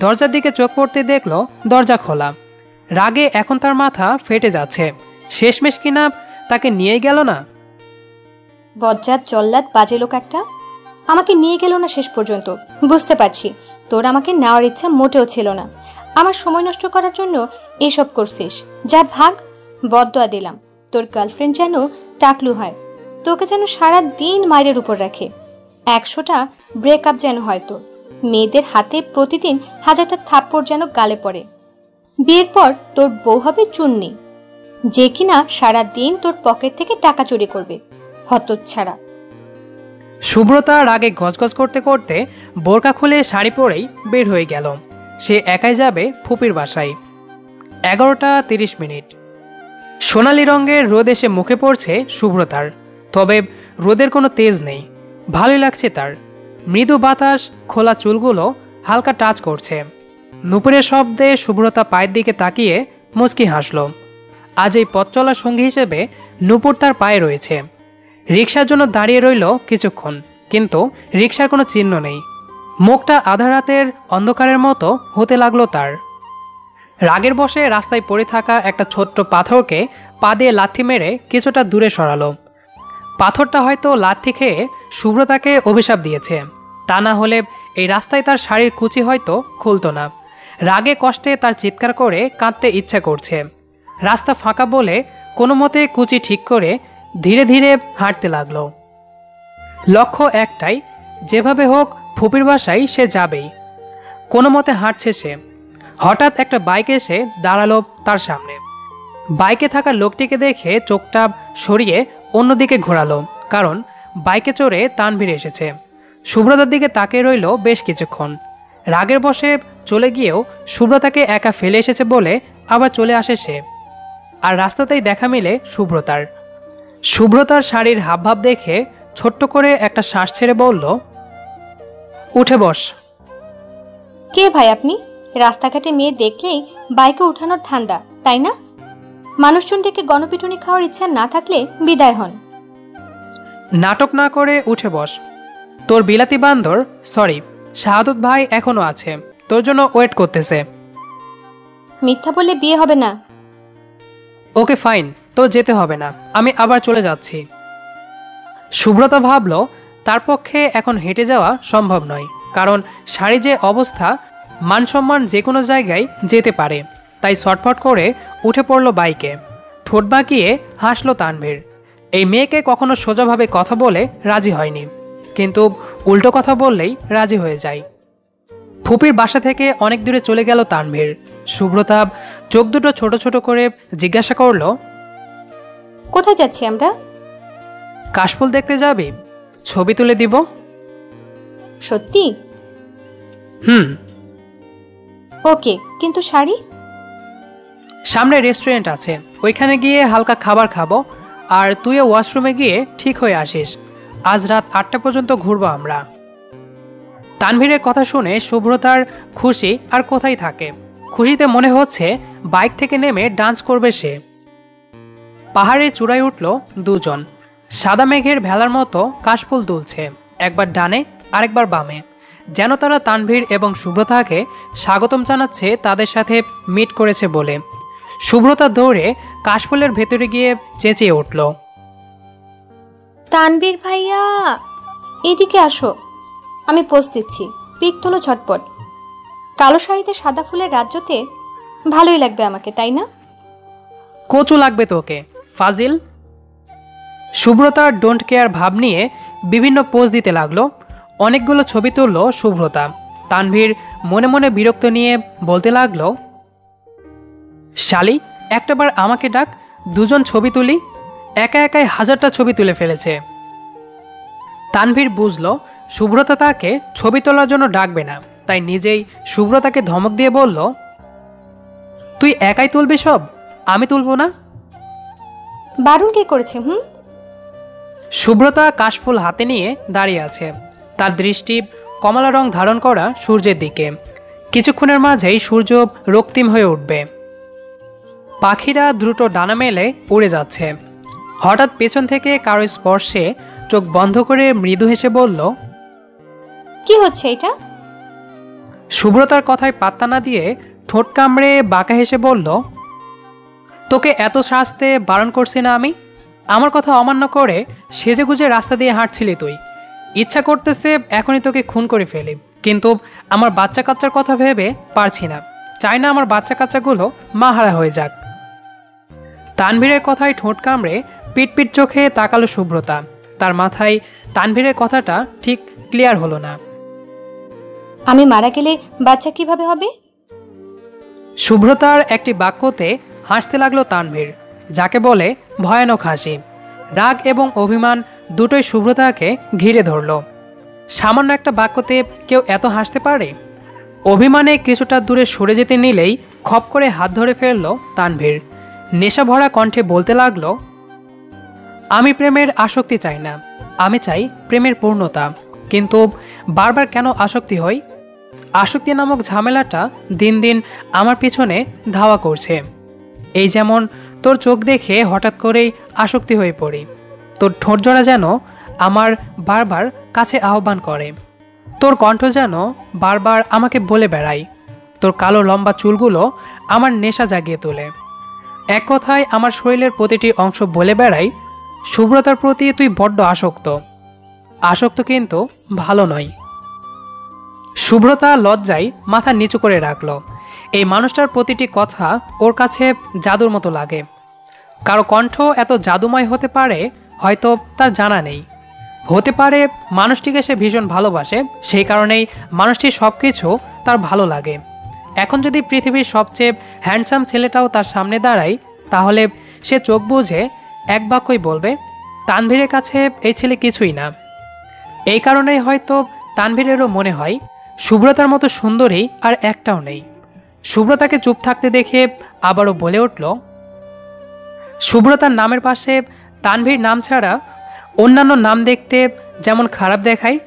দরজার দিকে চোখ পড়তে দেখলো দরজা খোলা। রাগে এখন তার মাথা ফেটে যাচ্ছে। শেষমেশ কিনা তাকে নিয়ে গেল না। বজ্জাত জল্লাদ বাজে লোক একটা, আমাকে নিয়ে গেল না শেষ পর্যন্ত। বুঝতে পারছি তোর আমাকে নেওয়ার ইচ্ছা মোটেও ছিল না। আমার সময় নষ্ট করার জন্য এসব করছিস। যা ভাগ, বদদোয়া দিলাম। তোর গার্লফ্রেন্ড যেন টাকলু হয়, তোকে যেন সারা দিন মায়ের উপর রাখে। 100টা ব্রেকআপ যেন হয় তোর। মেয়েদের হাতে প্রতিদিন 1000টা থাপ্পড় যেন গালে পড়ে। বিয়ের পর তোর বউ হবে চুন্নি, যে কিনা সারা দিন তোর পকেট থেকে টাকা চুরি করবে। হতচ্ছাড়া। সুব্রতা রাগে গজগজ করতে করতে বোরকা খুলে শাড়ি পরেই বের হয়ে গেল। সে একাই যাবে ফুপির বাসায়। 11:30। সোনালি রঙের রোদ এসে মুখে পড়ছে সুব্রতার, তবে রোদের কোনো তেজ নেই। ভালোই লাগছে তার। মৃদু বাতাস খোলা চুলগুলো হালকা টাচ করছে। নুপুরের শব্দে সুব্রতা পায়ের দিকে তাকিয়ে মুচকি হাসল। আজ এই পথ চলার সঙ্গী হিসেবে নুপুর তার পায়ে রয়েছে। রিকশার জন্য দাঁড়িয়ে রইল কিছুক্ষণ, কিন্তু রিকশার কোনো চিহ্ন নেই। মুখটা আধা রাতের অন্ধকারের মতো হতে লাগলো তার। রাগের বশে রাস্তায় পড়ে থাকা একটা ছোট্ট পাথরকে পা দিয়ে লাথি মেরে কিছুটা দূরে সরালো। পাথরটা হয়তো লাথি খেয়ে সুব্রতাকে অভিশাপ দিয়েছে, তা না হলে এই রাস্তায় তার শাড়ির কুচি হয়তো খুলতো না। রাগে কষ্টে তার চিৎকার করে কাঁদতে ইচ্ছা করছে। রাস্তা ফাঁকা বলে কোনো মতে কুচি ঠিক করে ধীরে ধীরে হাঁটতে লাগলো। লক্ষ্য একটাই, যেভাবে হোক ফুপির বাসায় সে যাবেই। কোনো মতে হাঁটছে সে। হঠাৎ একটা বাইক এসে দাঁড়ালো তার সামনে। বাইকে থাকা লোকটিকে দেখে চোখটা সরিয়ে অন্যদিকে ঘোরালো, কারণ বাইকে চড়ে তানভীর এসেছে। সুব্রতার দিকে তাকিয়ে রইল বেশ কিছুক্ষণ। রাগের বশে চলে গিয়েও সুব্রতাকে একা ফেলে এসেছে বলে আবার চলে আসে সে। আর রাস্তাতেই দেখা মিলে সুব্রতার। সুব্রতার শাড়ির হাবভাব দেখে ছোট্ট করে একটা শ্বাস ছেড়ে বলল, উঠে বস। কে ভাই আপনি? রাস্তাঘাটে মেয়ে দেখলেই বাইকে উঠানোর ধান্দা, তাই না? মানুষজনটাকে গণপিটুনি খাওয়ার ইচ্ছা না থাকলে বিদায় হন। নাটক না করে উঠে বস। তোর বিলাতি বান্দর, সরি শাহাদত ভাই এখনো আছে, তোর জন্য ওয়েট করতেছে। মিথ্যা বললে বিয়ে হবে না। ওকে ফাইন, তো যেতে হবে না, আমি আবার চলে যাচ্ছি। সুব্রতা ভাবল তার পক্ষে এখন হেঁটে যাওয়া সম্ভব নয়, কারণ শাড়ি যে অবস্থা, মানসম্মান যে কোনো জায়গায় যেতে পারে। তাই ছটফট করে উঠে পড়ল বাইকে। ঠোঁট বাঁকিয়ে হাসল তানভীর। এই মেয়েকে কখনো সোজাভাবে কথা বলে রাজি হয়নি, কিন্তু উল্টো কথা বললেই রাজি হয়ে যায়। ফুপির বাসা থেকে অনেক দূরে চলে গেল তানভীর। সুব্রতা চোখ দুটো ছোট ছোট করে জিজ্ঞাসা করল, কোথায় যাচ্ছি আমরা? কাশফুল দেখতে যাবি? ছবি তুলে দিব। সত্যি? হুম। ওকে, কিন্তু শাড়ি? সামনে রেস্টুরেন্ট আছে, ওইখানে গিয়ে হালকা খাবার খাবো, আর তুইও ওয়াশরুমে গিয়ে ঠিক হয়ে আসিস। আজ রাত 8টা পর্যন্ত ঘুরবো আমরা। তানভীরের কথা শুনে শুভ্রতার খুশি আর কোথায় থাকে। খুশিতে মনে হচ্ছে বাইক থেকে নেমে ডান্স করবে সে। পাহাড়ের চূড়ায় উঠল দুজন। সাদা মেঘের ভেলার মতো কাশফুল দুলছে, একবার ডানে আরেকবার বামে, যেন তারা তানভীর এবং শুভ্রতাকে স্বাগতম জানাচ্ছে তাদের সাথে মিট করেছে বলে। শুভ্রতা দৌড়ে কাশফুলের ভেতরে গিয়ে চেঁচিয়ে উঠল, তানভীর ভাইয়া, এদিকে আসো, আমি পোজ দিচ্ছি, পিক তোলো ঝটপট। কালো শাড়িতে সাদা ফুলের রাজ্যতে ভালোই লাগবে আমাকে, তাই না? কচু লাগবে তোকে, ফাজিল। শুভ্রতার ডোন্ট কেয়ার ভাব নিয়ে বিভিন্ন পোজ দিতে লাগলো। অনেকগুলো ছবি তুলল শুভ্রতা। তানভীর মনে মনে বিরক্ত নিয়ে বলতে লাগলো, শালি, একটাবার আমাকে ডাক, দুজন ছবি তুলি। একা একাই 1000টা ছবি তুলে ফেলেছে। তানভীর বুঝলো শুভ্রতা তাকে ছবি তোলার জন্য ডাকবে না, তাই নিজেই শুভ্রতাকে ধমক দিয়ে বলল, তুই একাই তুলবি সব? আমি তুলবো না? বারণ কে করেছে? শুভ্রতা কাশফুল হাতে নিয়ে দাঁড়িয়ে আছে, তার দৃষ্টি কমলা রং ধারণ করা সূর্যের দিকে। কিছুক্ষণের মাঝেই সূর্য রক্তিম হয়ে উঠবে। পাখিরা দ্রুত ডানা মেলে উড়ে যাচ্ছে। হঠাৎ পেছন থেকে কারো স্পর্শে চোখ বন্ধ করে মৃদু হেসে বলল, কি হচ্ছে এটা? শুভ্রতার কথায় পাত্তা না দিয়ে ঠোঁট কামড়ে বাঁকা হেসে বলল, তোকে এত শাস্তে বারণ করছি না আমি? আমার কথা অমান্য করে সেজেগুজে রাস্তা দিয়ে হাঁটছিলি তুই। ইচ্ছা করতেছে এখনই তোকে খুন করে ফেলি, কিন্তু আমার বাচ্চা কাচ্চার কথা ভেবে পারছি না। চাই না আমার বাচ্চা কাচ্চাগুলো মাহারা হয়ে যাক। তানভীরের কথায় ঠোঁট কামড়ে পিটপিট চোখে তাকালো শুভ্রতা। তার মাথায় তানভীরের কথাটা ঠিক ক্লিয়ার হলো না। আমি মারা গেলে বাচ্চা কিভাবে হবে? শুভ্রতার একটি বাক্যতে হাসতে লাগলো তানভীর, যাকে বলে ভয়ানক হাসি। রাগ এবং অভিমান দুটোই শুভ্রতাকে ঘিরে ধরল। সামান্য একটা বাক্যতে কেউ এত হাসতে পারে? অভিমানে কিছুটা দূরে সরে যেতে নিলেই খপ করে হাত ধরে ফেলল তানভীর। নেশা ভরা কণ্ঠে বলতে লাগলো, আমি প্রেমের আসক্তি চাই না, আমি চাই প্রেমের পূর্ণতা। কিন্তু বারবার কেন আসক্তি হই? আসক্তি নামক ঝামেলাটা দিন দিন আমার পিছনে ধাওয়া করছে। এই যেমন তোর চোখ দেখে হঠাৎ করেই আসক্তি হয়ে পড়ি, তোর ঠোঁট জোড়া যেন আমার বারবার কাছে আহ্বান করে, তোর কণ্ঠ যেন বারবার আমাকে বলে বেড়াই, তোর কালো লম্বা চুলগুলো আমার নেশা জাগিয়ে তোলে। এক কথায় আমার শরীরের প্রতিটি অংশ বলে বেড়াই, শুভ্রতার প্রতি তুই বড্ড আসক্ত। আসক্ত কিন্তু ভালো নয়। শুভ্রতা লজ্জায় মাথা নিচু করে রাখল। এই মানুষটার প্রতিটি কথা ওর কাছে জাদুর মতো লাগে। কারো কণ্ঠ এত জাদুময় হতে পারে হয়তো তার জানা নেই। হতে পারে মানুষটিকে সে ভীষণ ভালোবাসে, সেই কারণেই মানুষটির সব কিছু তার ভালো লাগে। এখন যদি পৃথিবীর সবচেয়ে হ্যান্ডসাম ছেলেটাও তার সামনে দাঁড়ায়, তাহলে সে চোখ বুঝে এক বাক্যই বলবে, তানভীরের কাছে এই ছেলে কিছুই না। এই কারণেই হয়তো তানভীরেরও মনে হয় শুভ্রতার মতো সুন্দরী আর একটাও নেই। শুভ্রতাকে চুপ থাকতে দেখে আবারও বলে উঠল, শুভ্রতার নামের পাশে তানভীর নাম ছাড়া অন্যান্য নাম দেখতে যেমন খারাপ দেখায়,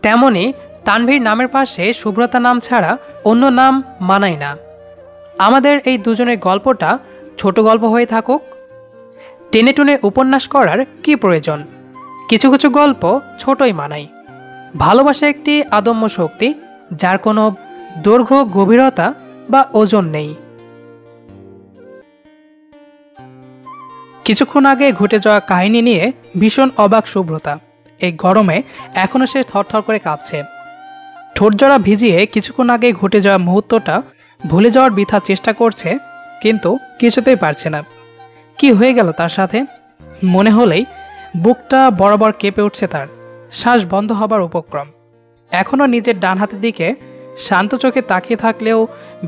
তেমনি তানভীর নামের পাশে শুভ্রতা নাম ছাড়া অন্য নাম মানায় না। আমাদের এই দুজনের গল্পটা ছোট গল্প হয়ে থাকুক। টেনে টুনে উপন্যাস করার কি প্রয়োজন? কিছু কিছু গল্প ছোটই মানায়। ভালোবাসা একটি আদম্য শক্তি, যার কোনো দৈর্ঘ্য, গভীরতা বা ওজন নেই। কিছুক্ষণ আগে ঘটে যাওয়া কাহিনী নিয়ে ভীষণ অবাক শুভ্রতা। এই গরমে এখনো সে থরথর করে কাঁপছে। ঠোঁটজোড়া ভিজিয়ে কিছুক্ষণ আগে ঘটে যাওয়া মুহূর্তটা ভুলে যাওয়ার বৃথা চেষ্টা করছে, কিন্তু কিছুতেই পারছে না। কি হয়ে গেল তার সাথে? মনে হলেই বুকটা বরাবর কেঁপে উঠছে তার, শ্বাস বন্ধ হবার উপক্রম। এখনও নিজের ডান হাতের দিকে শান্ত চোখে তাকিয়ে থাকলেও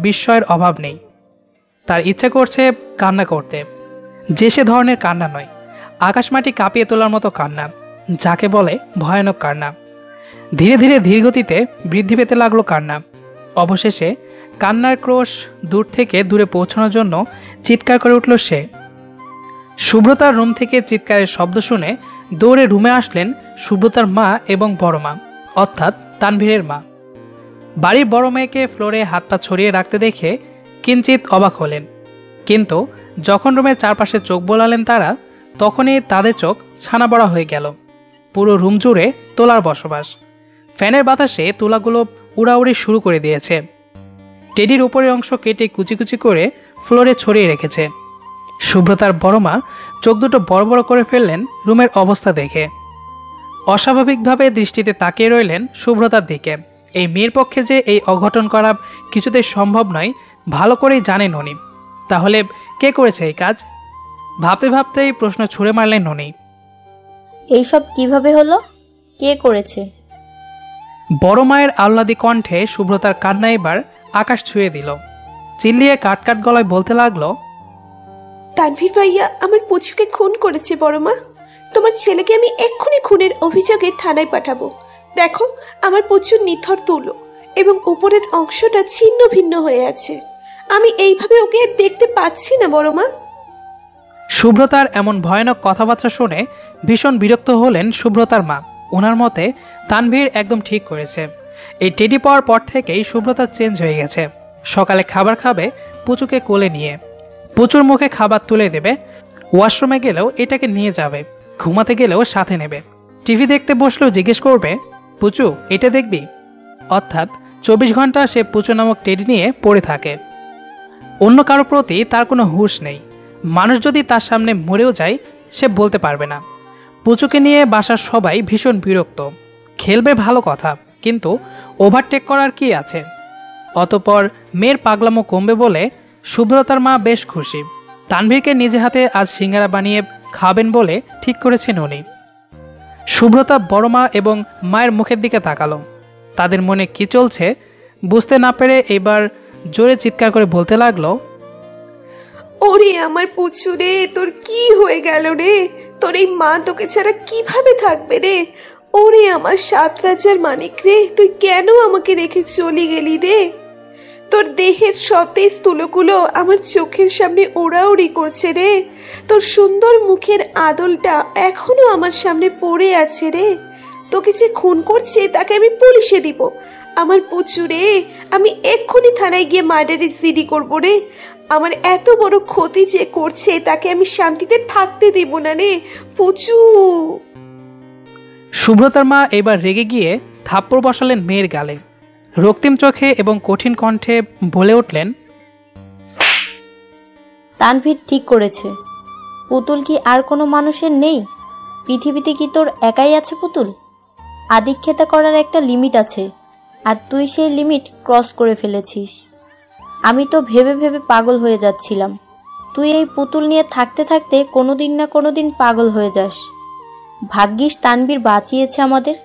বিস্ময়ের অভাব নেই। তার ইচ্ছে করছে কান্না করতে, যে সে ধরনের কান্না নয়, আকাশমাটি কাঁপিয়ে তোলার মতো কান্না, যাকে বলে ভয়ানক কান্না। ধীরে ধীরে ধীরগতিতে বৃদ্ধি পেতে লাগলো কান্না। অবশেষে কান্নার ক্রোশ দূর থেকে দূরে পৌঁছানোর জন্য চিৎকার করে উঠল সে। শুভ্রতার রুম থেকে চিৎকারের শব্দ শুনে দৌড়ে রুমে আসলেন শুভ্রতার মা এবং বড় মা, অর্থাৎ তানভীরের মা। বাড়ির বড় মেয়েকে ফ্লোরে হাত পা ছড়িয়ে রাখতে দেখে কিঞ্চিত অবাক হলেন, কিন্তু যখন রুমের চারপাশে চোখ বোলালেন তারা, তখনই তাদের চোখ ছানা বড়া হয়ে গেল। পুরো রুম জুড়ে তোলার বসবাস। ফ্যানের বাতাসে তুলাগুলো উড়াউড়ি শুরু করে দিয়েছে। টেডির উপরের অংশ কেটে কুচি কুচি করে ফ্লোরে ছড়িয়ে রেখেছে। শুভ্রতার বড় মা চোখ দুটো বড় বড় করে ফেললেন রুমের অবস্থা দেখে। অস্বাভাবিকভাবে দৃষ্টিতে তাকিয়ে রইলেন শুভ্রতার দিকে। এই মেয়ের পক্ষে যে এই অঘটন করা কিছুতেই সম্ভব নয় ভালো করেই জানেন উনি। তাহলে কে করেছে এই কাজ? ভাবতে ভাবতেই প্রশ্ন ছুড়ে মারলেন উনি। এইসব কিভাবে হলো? কে করেছে? বড় মায়ের আহ্লাদী কণ্ঠে শুভ্রতার কান্না এবার আকাশ ছুঁয়ে দিল। চিল্লিয়ে কাটকাট গলায় বলতে লাগলো, তানভীর ভাইয়া আমার পুচুকে খুন করেছে বড় মা। তোমার ছেলেকে আমি এক্ষুনি খুনের অভিযোগে থানায় পাঠাবো। দেখো আমার পুচুর নিথর তুলো এবং উপরের অংশটা ছিন্ন ভিন্ন হয়ে আছে। আমি এইভাবে ওকে আর দেখতে পাচ্ছি না বড় মা। শুভ্রতার এমন ভয়ানক কথাবার্তা শুনে ভীষণ বিরক্ত হলেন শুভ্রতার মা। ওনার মতে তানভীর একদম ঠিক করেছে। এই টেডি পাওয়ার পর থেকেই শুভ্রতা চেঞ্জ হয়ে গেছে। সকালে খাবার খাবে পুচুকে কোলে নিয়ে, পুচুর মুখে খাবার তুলে দেবে, ওয়াশরুমে গেলেও এটাকে নিয়ে যাবে, ঘুমাতে গেলেও সাথে নেবে, টিভি দেখতে বসলেও জিজ্ঞেস করবে পুচু এটা দেখবি। অর্থাৎ 24 ঘন্টা সে পুচু নামক টেডি নিয়ে পড়ে থাকে। অন্য কারো প্রতি তার কোনো হুঁশ নেই। মানুষ যদি তার সামনে মরেও যায় সে বলতে পারবে না। পুচুকে নিয়ে বাসার সবাই ভীষণ বিরক্ত। খেলবে ভালো কথা, কিন্তু ওভারটেক করার কি আছে। অতপর মেয়ের পাগলামো কমবে বলে শুভ্রতার মা বেশ খুশি। তানভীরকে নিজে হাতে আজ সিঙ্গারা বানিয়ে খাবেন বলে ঠিক করেছেন উনি। শুভ্রতা বড় মা এবং মায়ের মুখের দিকে তাকালো। তাদের মনে কি চলছে বুঝতে না পেরে এবার জোরে চিৎকার করে বলতে লাগলো, ওরে আমার পুচু রে, তোর কি হয়ে গেল রে? তোর এই মা তোকে ছাড়া কিভাবে থাকবে রে? ওরে আমার 7 রাজার মানিক রে, তুই কেন আমাকে রেখে চলে গেলি রে? তোর দেহের সতেজ তুলোগুলো আমার চোখের সামনে ওড়াউড়ি করছে রে। তোর সুন্দর মুখের আদলটা এখনো আমার সামনে পড়ে আছে রে। তোকে যে খুন করছে তাকে আমি পুলিশে দিব। আমার পুচু রে, আমি এক্ষুনি থানায় গিয়ে মার্ডারের জিডি করবো রে। আমার এত বড় ক্ষতি যে করছে তাকে আমি শান্তিতে থাকতে দিব না রে পুচু। শুভ্রতার মা এবার রেগে গিয়ে থাপ্পড় বসালেন মেয়ের গালে। রক্তিম চোখে এবং কঠিন কণ্ঠে বলে উঠলেন, তানভীর ঠিক করেছে। পুতুল কি আর কোনো মানুষের নেই? পৃথিবীতে কি তোর একাই আছে পুতুল? আদিক্ষেতা করার একটা লিমিট আছে, আর তুই সেই লিমিট ক্রস করে ফেলেছিস। আমি তো ভেবে ভেবে পাগল হয়ে যাচ্ছিলাম। তুই এই পুতুল নিয়ে থাকতে থাকতে কোনোদিন না কোনোদিন পাগল হয়ে যাস। ভাগ্যিস তানভীর বাঁচিয়েছে আমাদের।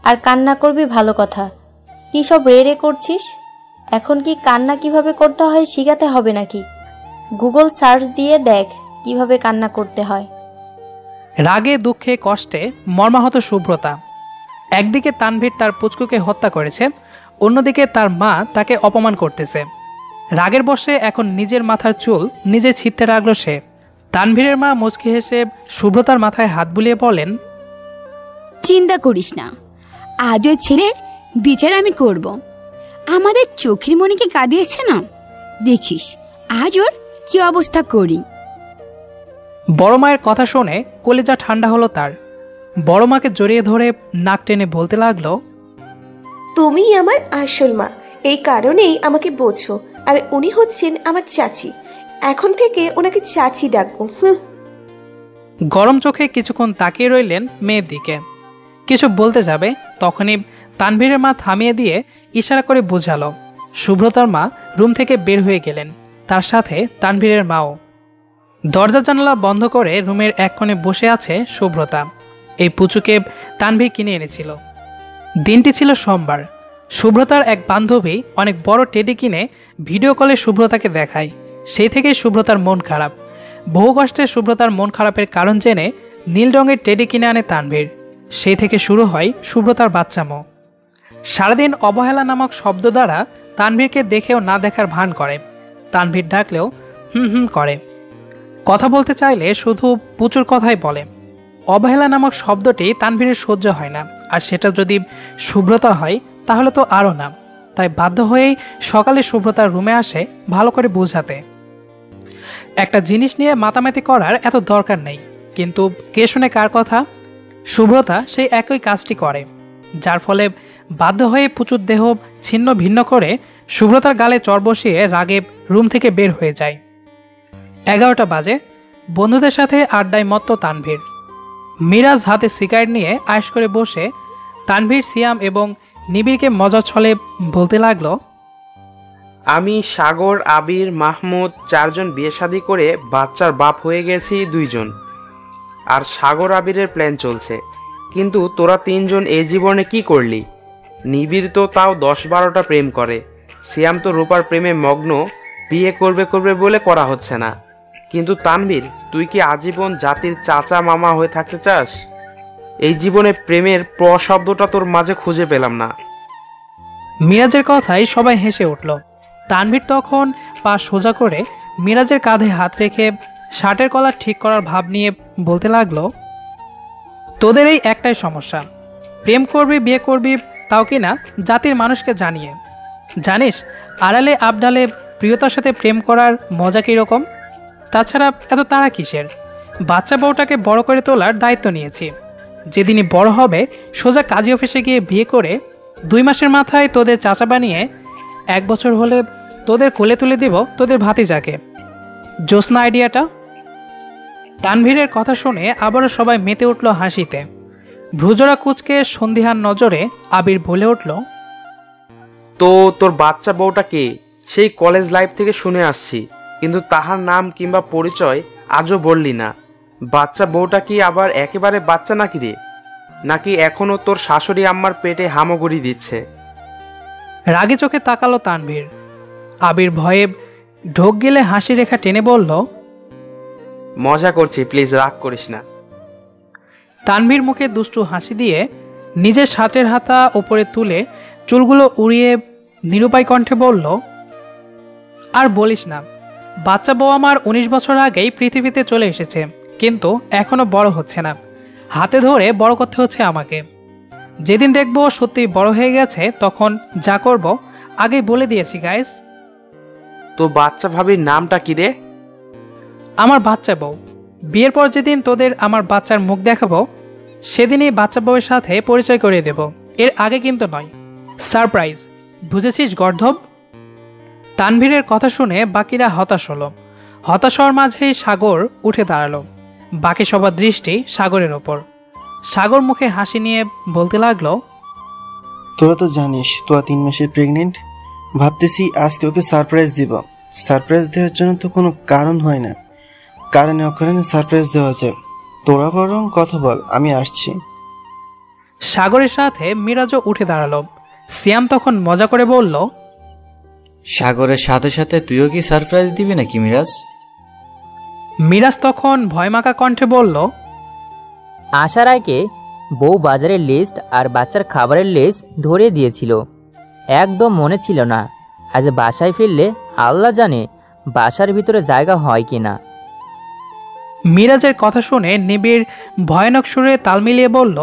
আর কান্না করবি ভালো কথা, কি সব রে করছিস? এখন কি কান্না কিভাবে করতে হয় শিখাতে হবে নাকি? গুগল সার্চ দিয়ে দেখ কিভাবে কান্না করতে হয়। রাগে দুঃখে কষ্টে মর্মাহত শুভ্রতা। একদিকে তানভীর তার পুচকুকে হত্যা করেছে, অন্যদিকে তার মা তাকে অপমান করতেছে। রাগের বশে এখন নিজের মাথার চুল নিজে ছিঁড়তে লাগলো সে। তানভীরের মা মুচকি হেসে শুভ্রতার মাথায় হাত বুলিয়ে বলেন, চিন্তা করিস না, আজ ওই ছেলের বিচার আমি করব। আমাদের চোখের মনিকে কাঁদিয়েছে না, দেখিস আজ ওর কি অবস্থা করি। বড় মায়ের কথা শুনে কলিজা ঠান্ডা হলো তার। বড় মাকে জড়িয়ে ধরে নাক টেনে বলতে লাগলো, তুমি আমার আসল মা, এই কারণেই আমাকে বোঝো। আর উনি হচ্ছেন আমার চাচি, এখন থেকে ওনাকে চাচি ডাকবো। গরম চোখে কিছুক্ষণ তাকিয়ে রইলেন মেয়ের দিকে। কিছু বলতে যাবে তখনই তানভীরের মা থামিয়ে দিয়ে ইশারা করে বোঝালো। শুভ্রতার মা রুম থেকে বের হয়ে গেলেন, তার সাথে তানভীরের মাও। দরজা জানালা বন্ধ করে রুমের এক কোণে বসে আছে শুভ্রতা। এই পুচুকে তানভীর কিনে এনেছিল। দিনটি ছিল সোমবার। শুভ্রতার এক বান্ধবী অনেক বড় টেডি কিনে ভিডিও কলে শুভ্রতাকে দেখায়। সেই থেকেই শুভ্রতার মন খারাপ। বহু কষ্টে শুভ্রতার মন খারাপের কারণ জেনে নীল রঙের টেডি কিনে আনে তানভীর। সেই থেকে শুরু হয় শুভ্রতার বাচ্চামো। সারাদিন অবহেলা নামক শব্দ দ্বারা তানভীরকে দেখেও না দেখার ভান করে। তানভীর ডাকলেও হুম হুম করে। কথা বলতে চাইলে শুধু পুচুর কথাই বলে। অবহেলা নামক শব্দটি তানভীরের সহ্য হয় না, আর সেটা যদি শুভ্রতা হয় তাহলে তো আরও না। তাই বাধ্য হয়েই সকালে শুভ্রতার রুমে আসে ভালো করে বোঝাতে। একটা জিনিস নিয়ে মাতামাতি করার এত দরকার নেই, কিন্তু কে শুনে কার কথা। শুভ্রতা সেই একই কাজটি করে, যার ফলে বাধ্য হয়ে পুচুর দেহ ছিন্ন ভিন্ন করে শুভ্রতার গালে চর বসিয়ে রাগে রুম থেকে বের হয়ে যায়। 11টা বাজে। বন্ধুদের সাথে আড্ডায় মত্ত তানভীর। মিরাজ হাতে সিগারেট নিয়ে আয়েশ করে বসে তানভীর, সিয়াম এবং নিবিড়কে মজার ছলে বলতে লাগলো, আমি, সাগর, আবির, মাহমুদ 4 জন বিয়ে শাদী করে বাচ্চার বাপ হয়ে গেছি 2 জন। আর সাগর আবিরের প্ল্যান চলছে। কিন্তু তোরা 3 জন এই জীবনে কি করলি? নিবিড় তো তাও 10-12টা প্রেম করে। সিয়াম তো রূপার প্রেমে মগ্ন, বিয়ে করবে বলে করা হচ্ছে না। কিন্তু তানভীর, তুই কি আজীবন জাতির চাচা মামা হয়ে থাকতে চাস? এই জীবনে প্রেমের শব্দটা তোর মাঝে খুঁজে পেলাম না। মিরাজের কথায় সবাই হেসে উঠল। তানভীর তখন পা সোজা করে মিরাজের কাঁধে হাত রেখে শার্টের কলার ঠিক করার ভাব নিয়ে বলতে লাগলো, তোদের এই একটাই সমস্যা, প্রেম করবি বিয়ে করবি তাও কিনা জাতির মানুষকে জানিয়ে। জানিস আড়ালে আবডালে প্রিয়তার সাথে প্রেম করার মজা কীরকম? তাছাড়া এত তাড়া কিসের? বাচ্চা বউটাকে বড় করে তোলার দায়িত্ব নিয়েছি। যেদিনই বড় হবে সোজা কাজী অফিসে গিয়ে বিয়ে করে 2 মাসের মাথায় তোদের চাচা বানিয়ে 1 বছর হলে তোদের কোলে তুলে দিব তোদের ভাতিজাকে। জোসনা আইডিয়াটা? তানভীরের কথা শুনে আবারও সবাই মেতে উঠল হাসিতে। ভ্রুজোড়া কুচকে সন্দিহান নজরে আবির বলে উঠল, তো তোর বাচ্চা বউটা কে? সেই কলেজ লাইফ থেকে শুনে আসছি, কিন্তু তাহার নাম কিংবা পরিচয় আজও বললি না। বাচ্চা বউটা কি আবার একেবারে বাচ্চা নাকি রে? নাকি এখনো তোর শাশুড়ি আম্মার পেটে হামাগুড়ি দিচ্ছে? রাগে চোখে তাকালো তানভীর। আবির ভয়ে ঢোক গেলে হাসি রেখা টেনে বলল, মজা করছি, প্লিজ রাগ করিস না। তানভীর মুখে দুষ্টু হাসি দিয়ে নিজের শার্টের হাতা ওপরে তুলে চুলগুলো উড়িয়ে নিরুপায় কণ্ঠে বলল, আর বলিস না, বাচ্চা বউ আমার 19 বছর আগেই পৃথিবীতে চলে এসেছে, কিন্তু এখনো বড় হচ্ছে না। হাতে ধরে বড় করতে হচ্ছে আমাকে। যেদিন দেখবো সত্যি বড় হয়ে গেছে তখন যা করব আগেই বলে দিয়েছি গাইস। তো বাচ্চা ভাবির নামটা কি রে? আমার বাচ্চা বউ। বিয়ের পর যেদিন তোদের আমার বাচ্চার মুখ দেখাবো সেদিনই বাচ্চা বউয়ের সাথে পরিচয় করিয়ে দেব, এর আগে কিন্তু নয়। সারপ্রাইজ, বুঝেছিস গর্ধব? তানভীরের কথা শুনে বাকিরা হতাশ হলো। হতাশ হওয়ার মাঝেই সাগর উঠে দাঁড়ালো। বাকি সবার দৃষ্টি সাগরের ওপর। সাগর মুখে হাসি নিয়ে বলতে লাগলো, তোরা তো জানিস তোরা 3 মাসের প্রেগনেন্ট। ভাবতেছি আজকে ওকে সারপ্রাইজ দিব। সারপ্রাইজ দেওয়ার জন্য তো কোনো কারণ হয় না, কারণে অকারণে সারপ্রাইজ দেওয়া যায়। তোরা বরং কথা বল, আমি আসছি। সাগরের সাথে মিরাজও উঠে দাঁড়ালো। সিয়াম তখন মজা করে বলল, সাগরের সাথে সাথে তুইও কি সারপ্রাইজ দিবি নাকি মিরাজ? মিরাজ তখন ভয়মাখা কণ্ঠে বলল, আসার আগে বউ বাজারের লিস্ট আর বাচ্চার খাবারের লিস্ট ধরে দিয়েছিল, একদম মনে ছিল না। আজ বাসায় ফিরলে আল্লাহ জানে বাসার ভিতরে জায়গা হয় কি না। মিরাজের কথা শুনে নিবিড় ভয়ানক সুরে তাল মিলিয়ে বলল,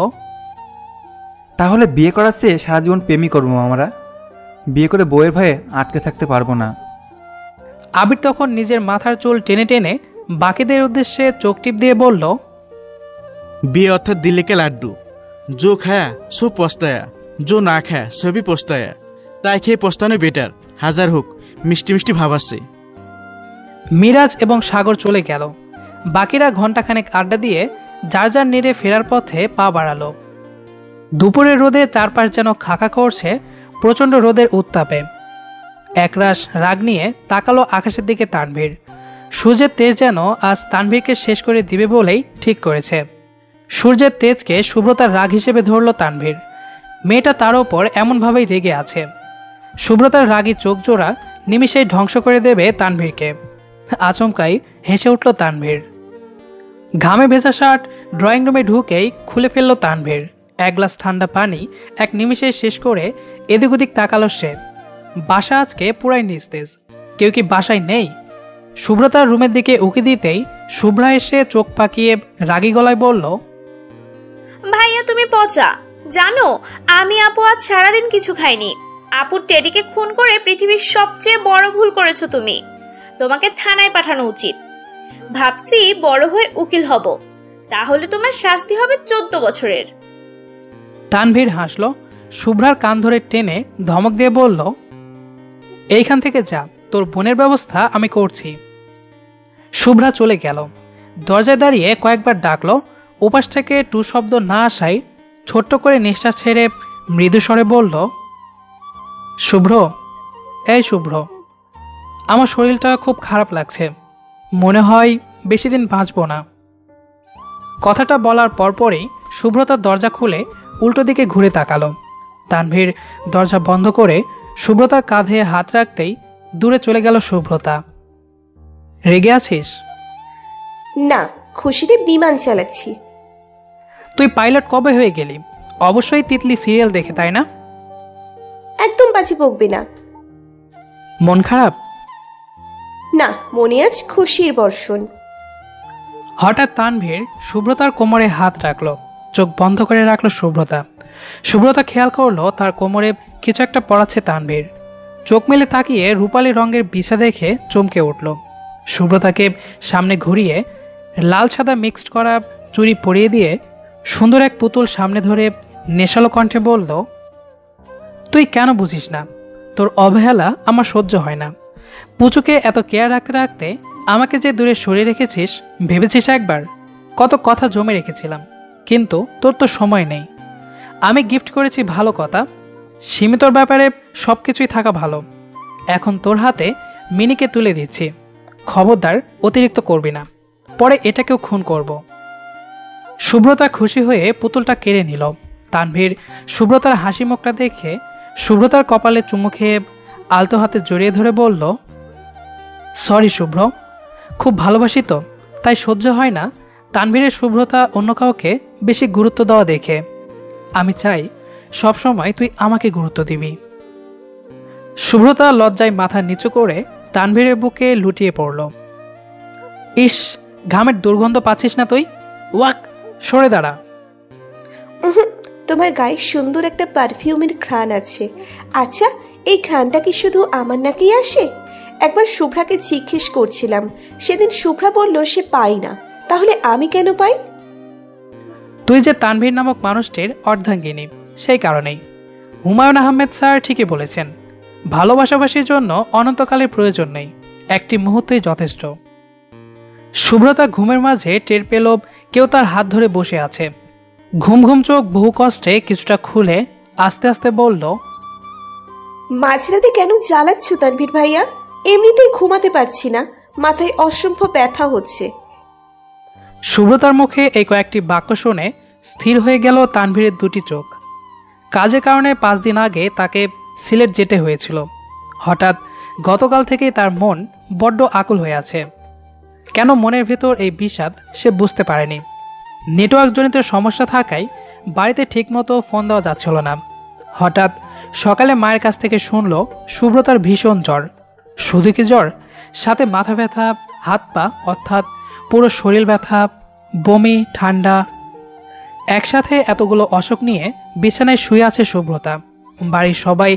তাহলে বিয়ে করার চেয়ে সারা জীবন প্রেমই করবো আমরা। বিয়ে করে বউয়ের ভয়ে আটকে থাকতে পারবো না। আবির তখন নিজের মাথার চুল টেনে টেনে বাকিদের উদ্দেশ্যে চোখ টিপ দিয়ে বলল, বিয়ে অর্থাৎ দিলে কে লাড্ডু, जो खाया सो पछताया, जो না খায়া সবই পস্তায়া। তাই খেয়ে পস্তানো বেটার, হাজার হোক মিষ্টি মিষ্টি ভাব আসছে। মিরাজ এবং সাগর চলে গেল। বাকিরা ঘণ্টাখানেক আড্ডা দিয়ে যার যার নিরে ফেরার পথে পা বাড়ালো। দুপুরের রোদে চারপাশ যেন খাকা করছে প্রচণ্ড রোদের উত্তাপে। একরাশ রাগ নিয়ে তাকালো আকাশের দিকে তানভীর। সূর্যের তেজ যেন আজ তানভীরকে শেষ করে দিবে বলেই ঠিক করেছে। সূর্যের তেজকে শুভ্রতার রাগ হিসেবে ধরল তানভীর। মেয়েটা তার ওপর এমনভাবেই রেগে আছে। শুভ্রতার রাগী চোখ জোড়া নিমিষেই ধ্বংস করে দেবে তানভীরকে। আচমকাই হেসে উঠল তানভীর। ঘামে ভেজা শার্ট ড্রয়িং রুমে ঢুকেই খুলে ফেলল তানভীর। 1 গ্লাস ঠান্ডা পানি এক নিমিষে শেষ করে এদিক ওদিক তাকালো সে। বাসা আজকে পুরাই নিস্তেজ, কেউ কি বাসায় নেই? শুভ্রতার রুমের দিকে উকি দিতেই শুভ্রা এসে চোখ পাকিয়ে রাগী গলায় বলল, ভাইয়া তুমি পচা। জানো আমি আপু আজ সারাদিন কিছু খাইনি। আপুর টেডিকে খুন করে পৃথিবীর সবচেয়ে বড় ভুল করেছো তুমি। তোমাকে থানায় পাঠানো উচিত। ভাবছি বড় হয়ে উকিল হব, তাহলে তোমার শাস্তি হবে 14 বছরের। তানভীর হাসলো। শুভ্রার কান ধরে টেনে ধমক দিয়ে বলল, এইখান থেকে যা, তোর বোনের ব্যবস্থা আমি করছি। শুভ্রা চলে গেল। দরজায় দাঁড়িয়ে কয়েকবার ডাকলো। ওপাশ থেকে টু শব্দ না আসায় ছোট্ট করে নিঃশ্বাস ছেড়ে মৃদু স্বরে বলল, শুভ্র, এই শুভ্র, আমার শরীরটা খুব খারাপ লাগছে, মনে হয় বেশি দিন বাঁচব না। কথাটা বলার পরপরই শুভ্রতার দরজা খুলে উল্টো দিকে ঘুরে তাকালো। তানভীর দরজা বন্ধ করে শুভ্রতার কাঁধে হাত রাখতেই দূরে চলে গেল শুভ্রতা। রেগে আছিস? না, খুশিতে বিমান চালাচ্ছি। তুই পাইলট কবে হয়ে গেলি? অবশ্যই তিতলি সিরিয়াল দেখে, তাই না? একদম বাজে বকবি না। মন খারাপ? না, মনে আজ খুশির বর্ষণ। হঠাৎ তানভীর সুব্রতার কোমরে হাত রাখলো। চোখ বন্ধ করে রাখলো শুভ্রতা। শুভ্রতা খেয়াল করলো তার কোমরে কিছু একটা পড়াচ্ছে তানভীর। চোখ মেলে তাকিয়ে রূপালী রঙের বিছা দেখে চমকে উঠল। শুভ্রতাকে সামনে ঘুরিয়ে লাল সাদা মিক্সড করা চুড়ি পরিয়ে দিয়ে সুন্দর এক পুতুল সামনে ধরে নেশালো কণ্ঠে বলল, তুই কেন বুঝিস না? তোর অবহেলা আমার সহ্য হয় না। পুচুকে এত কেয়ার রাখতে রাখতে আমাকে যে দূরে সরিয়ে রেখেছিস ভেবেছিস একবার? কত কথা জমে রেখেছিলাম, কিন্তু তোর তো সময় নেই। আমি গিফট করেছি ভালো কথা, সীমিতর ব্যাপারে সব কিছুই থাকা ভালো। এখন তোর হাতে মিনিকে তুলে দিচ্ছি, খবরদার অতিরিক্ত করবি না, পরে এটাকেও খুন করব। শুভ্রতা খুশি হয়ে পুতুলটা কেড়ে নিল। তানভীর শুভ্রতার হাসি মুখটা দেখে শুভ্রতার কপালে চুমু খেয়ে আলতো হাতে জড়িয়ে ধরে বলল, সরি শুভ্র, খুব ভালোবাসি তো, তাই সহ্য হয় না তানভীরের শুভ্রতা অন্য কাউকে বেশি গুরুত্ব দেওয়া দেখে। আমি চাই সবসময় তুই আমাকে গুরুত্ব দিবি। শুভ্রতা লজ্জায় মাথা নিচু করে তানভীরের বুকে লুটিয়ে পড়ল। ইস, ঘামের দুর্গন্ধ পাচ্ছিস না তুই? ওয়াক, সরে দাঁড়া। তোমার গায়ে সুন্দর একটা পারফিউমের ঘ্রাণ আছে। আচ্ছা, এই ঘ্রাণটা কি শুধু আমার নাকেই আসে? একবার শুভ্রাকে জিজ্ঞেস করছিলাম, সেদিন শুভ্রা বলল সে পায় না। তাহলে আমি কেন পাই? তুই যে তানভীর নামক মানুষটির অর্ধাঙ্গিনী, সেই কারণেই। হুমায়ুন আহমেদ স্যার ঠিকই বলেছেন, ভালোবাসাবাসির জন্য অনন্তকালের প্রয়োজন নেই, একটি মুহূর্তই যথেষ্ট। শুভ্রতা ঘুমের মাঝে টের পেল কেউ তার হাত ধরে বসে আছে। ঘুম ঘুম চোখ বহু কষ্টে কিছুটা খুলে আস্তে আস্তে বলল, মাঝরাতে কেন জ্বালাচ্ছ তানভীর ভাইয়া? এমনিতেই ঘুমাতে পারছি না, মাথায় অসম্ভব ব্যথা হচ্ছে। শুভ্রতার মুখে এই কয়েকটি বাক্য শুনে স্থির হয়ে গেল তানভীরের দুটি চোখ। কাজের কারণে 5 দিন আগে তাকে সিলেট যেতে হয়েছিল। হঠাৎ গতকাল থেকেই তার মন বড্ড আকুল হয়ে আছে। কেন মনের ভেতর এই বিষাদ সে বুঝতে পারেনি। নেটওয়ার্কজনিত সমস্যা থাকায় বাড়িতে ঠিকমতো ফোন দেওয়া যাচ্ছিল না। হঠাৎ সকালে মায়ের কাছ থেকে শুনল শুভ্রতার ভীষণ জ্বর। শুধু কি জ্বর, সাথে মাথা ব্যথা, হাত পা অর্থাৎ পুরো শরীর ব্যথা, বমি, ঠান্ডা, একসাথে এতগুলো অসুখ নিয়ে বিছানায় শুয়ে আছে শুভ্রতা। বাড়ির সবাই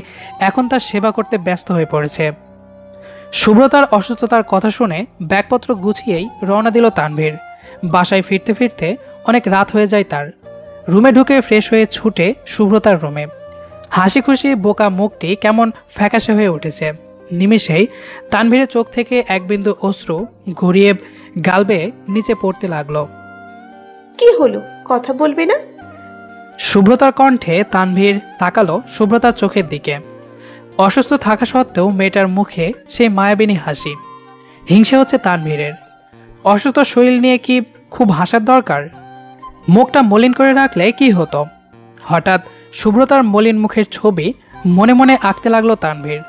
এখন তার সেবা করতে ব্যস্ত হয়ে পড়েছে। শুভ্রতার অসুস্থতার কথা শুনে ব্যাগপত্র গুছিয়েই রওনা দিল তানভীর। বাসায় ফিরতে ফিরতে অনেক রাত হয়ে যায় তার। রুমে ঢুকে ফ্রেশ হয়ে ছুটে শুভ্রতার রুমে। হাসি খুশি বোকা মুখটি কেমন ফ্যাকাশে হয়ে উঠেছে। নিমেষেই তানভীরের চোখ থেকে এক বিন্দু অশ্রু গড়িয়ে গাল বেয়ে নিচে পড়তে লাগলো। কি হলো, কথা বলবে না? শুভ্রতার কণ্ঠে তানভীর তাকালো শুভ্রতার চোখের দিকে। অসুস্থ থাকা সত্ত্বেও মেয়েটার মুখে সেই মায়াবিনী হাসি। হিংসে হচ্ছে তানভীরের। অসুস্থ শরীর নিয়ে কি খুব হাসার দরকার? মুখটা মলিন করে রাখলে কি হতো? হঠাৎ শুভ্রতার মলিন মুখের ছবি মনে মনে আঁকতে লাগলো তানভীর।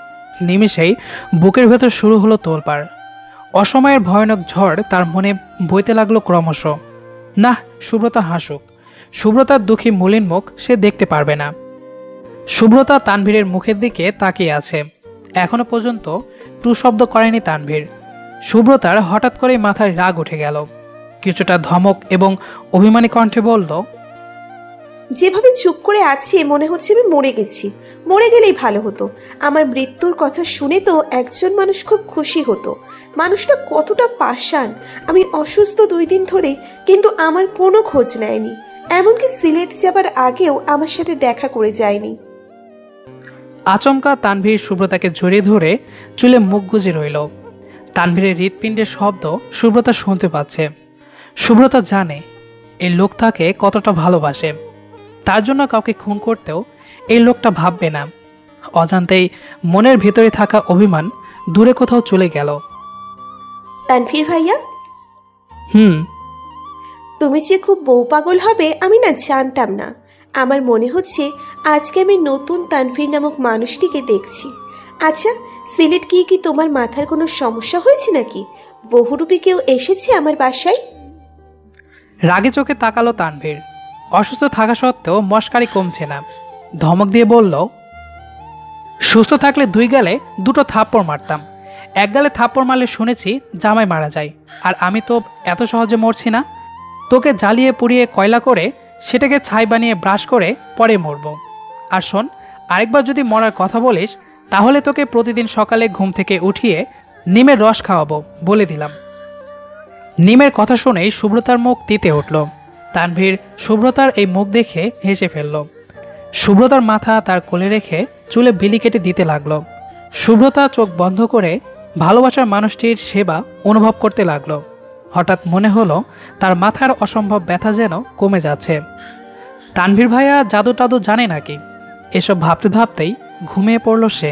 নিমেষেই বুকের ভেতর শুরু হলো তোলপাড়। অসময়ের ভয়ানক ঝড় তার মনে বইতে লাগলো ক্রমশ। না, শুভ্রতা হাসুক, শুভ্রতার দুঃখী মলিন মুখ সে দেখতে পারবে না। শুভ্রতা তানভীরের মুখের দিকে তাকিয়ে আছে। এখনো পর্যন্ত টু শব্দ করেনি তানভীর। শুভ্রতার হঠাৎ করে মাথায় রাগ উঠে গেল। কিছুটা ধমক এবং অভিমানী কণ্ঠে বলল, যেভাবে চুপ করে আছি মনে হচ্ছে আমি মরে গেছি। মরে গেলেই ভালো হতো। আমার মৃত্যুর কথা শুনে তো একজন মানুষ খুব খুশি হতো। মানুষটা কতটা পাষাণ। আমি অসুস্থ 2 দিন ধরে, কিন্তু আমার কোনো খোঁজ নেয়নি। এমনকি সিলেট যাবার আগেও আমার সাথে দেখা করে যায়নি। আচমকা তানভীর শুভ্রতাকে জড়িয়ে ধরে চুলে মুখ গুজে রইল। তানভীরের হৃৎপিণ্ডের শব্দ শুভ্রতা শুনতে পাচ্ছে। শুভ্রতা জানে এই লোক তাকে কতটা ভালোবাসে। তার জন্য কাউকে খুন করতেও এই লোকটা ভাববে না। অজান্তেই মনের ভেতরে থাকা অভিমান দূরে কোথাও চলে গেল। তানভীর ভাইয়া, তুমি যে খুব বউ পাগল হবে আমি না জানতাম না। আমার মনে হচ্ছে আজকে আমি নতুন তানভীর নামক মানুষটিকে দেখছি। আচ্ছা, সিলেট গিয়ে কি তোমার মাথার কোনো সমস্যা হয়েছে নাকি? বহুরূপী কেউ এসেছে আমার বাসায়? রাগে চোখে তাকালো তানভীর। অসুস্থ থাকা সত্ত্বেও মস্কারি কমছে না। ধমক দিয়ে বলল, সুস্থ থাকলে 2 গালে 2 থাপ্পড় মারতাম। একগালে থাপ্পড় মারলে শুনেছি জামাই মারা যায়, আর আমি তো এত সহজে মরছি না। তোকে জ্বালিয়ে পুড়িয়ে কয়লা করে সেটাকে ছাই বানিয়ে ব্রাশ করে পরে মরব। আর শোন, আরেকবার যদি মরার কথা বলিস তাহলে তোকে প্রতিদিন সকালে ঘুম থেকে উঠিয়ে নিমের রস খাওয়াবো, বলে দিলাম। নিমের কথা শুনেই সুব্রতার মুখ তিতে উঠল। তানভীর শুভ্রতার এই মুখ দেখে হেসে ফেলল। শুভ্রতার মাথা তার কোলে রেখে চুলে বিলি কেটে দিতে লাগলো। শুভ্রতা চোখ বন্ধ করে ভালোবাসার মানুষটির সেবা অনুভব করতে লাগলো। হঠাৎ মনে হলো তার মাথার অসম্ভব ব্যথা যেন কমে যাচ্ছে। তানভীর ভাইয়া জাদু টাদু জানে নাকি? এসব ভাবতে ভাবতেই ঘুমিয়ে পড়ল সে।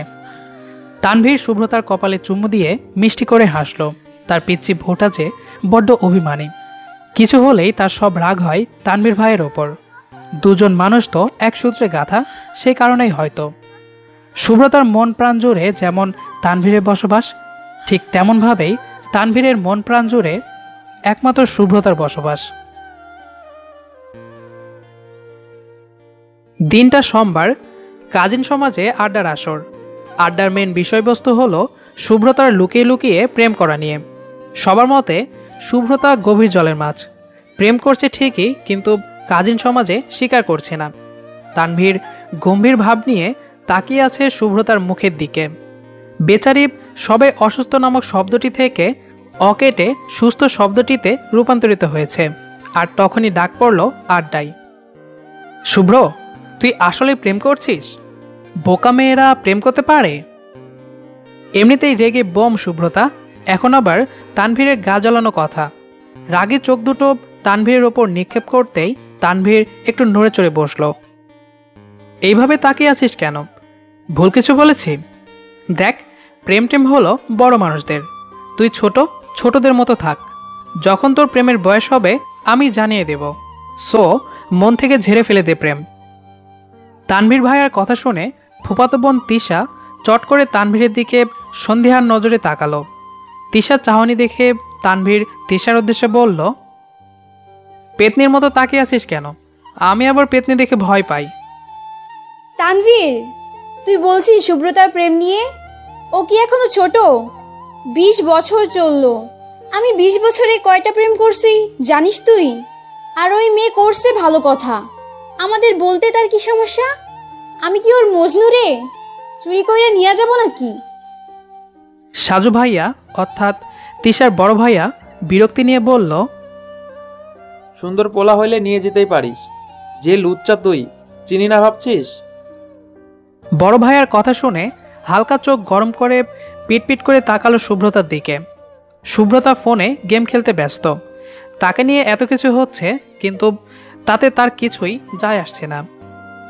তানভীর শুভ্রতার কপালে চুমু দিয়ে মিষ্টি করে হাসল। তার পিচ্চি ভোটা যে বড্ড অভিমানী, কিছু হলেই তার সব রাগ হয় তানভীর ভাইয়ের ওপর। দুজন মানুষ তো এক সূত্রে গাঁথা, সেই কারণেই হয়তো। শুভ্রতার মন প্রাণ জুড়ে যেমন তানভীরের বসবাস, ঠিক তেমনভাবেই তানভীরের মন প্রাণ জুড়ে একমাত্র শুভ্রতার বসবাস। দিনটা সোমবার, কাজিন সমাজে আড্ডার আসর। আড্ডার মেন বিষয়বস্তু হলো শুভ্রতার লুকিয়ে লুকিয়ে প্রেম করা নিয়ে। সবার মতে শুভ্রতা গভীর জলের মাছ, প্রেম করছে ঠিকই, কিন্তু কাজিন সমাজে স্বীকার করছে না। তানভীর গম্ভীর ভাব নিয়ে তাকিয়ে আছে শুভ্রতার মুখের দিকে। বেচারি সবে অসুস্থ নামক শব্দটি থেকে অকেটে সুস্থ শব্দটিতে রূপান্তরিত হয়েছে। আর তখনই ডাক পড়ল আড্ডায়, শুভ্র, তুই আসলে প্রেম করছিস? বোকা মেয়েরা প্রেম করতে পারে? এমনিতেই রেগে বোম শুভ্রতা, এখন আবার তানভীরের গা জ্বালানো কথা। রাগে চোখ দুটো তানভীরের ওপর নিক্ষেপ করতেই তানভীর একটু নড়ে চড়ে বসল। এইভাবে তাকিয়ে আছিস কেন? ভুল কিছু বলেছি? দেখ, প্রেম টেম হলো বড় মানুষদের, তুই ছোটদের মতো থাক। যখন তোর প্রেমের বয়স হবে আমি জানিয়ে দেব। সো মন থেকে ঝেড়ে ফেলে দে প্রেম। তানভীর ভাইয়ার কথা শুনে ফুফাতো বোন তিশা চট করে তানভীরের দিকে সন্ধিহান নজরে তাকালো। তিশার চাহনি দেখে তানভীর তিশার উদ্দেশ্যে বলল, পেতনির মতো তাকিয়ে আছিস কেন? আমি আবার পেতনি দেখে ভয় পাই। তানভীর, তুই বলছিস শুভ্রতার প্রেম নিয়ে? ও কি এখনো ছোট? 20 বছর চললো। আমি 20 বছরে কয়টা প্রেম করছি জানিস তুই? আর ওই মেয়ে করছে ভালো কথা, আমাদের বলতে তার কি সমস্যা? আমি কি ওর মজনু রে? চুরি কইরা নিয়ে যাব নাকি? সাজু ভাইয়া অর্থাৎ তিশার বড় ভাইয়া বিরক্তি নিয়ে বলল, সুন্দর পোলা হইলে নিয়ে যেতেই পারিস, যে লুচ্চা তুই, চিনি না ভাবছিস? বড় ভাইয়ার কথা শুনে হালকা চোখ গরম করে পিটপিট করে তাকালো শুভ্রতার দিকে। শুভ্রতা ফোনে গেম খেলতে ব্যস্ত। তাকে নিয়ে এত কিছু হচ্ছে, কিন্তু তাতে তার কিছুই যায় আসছে না।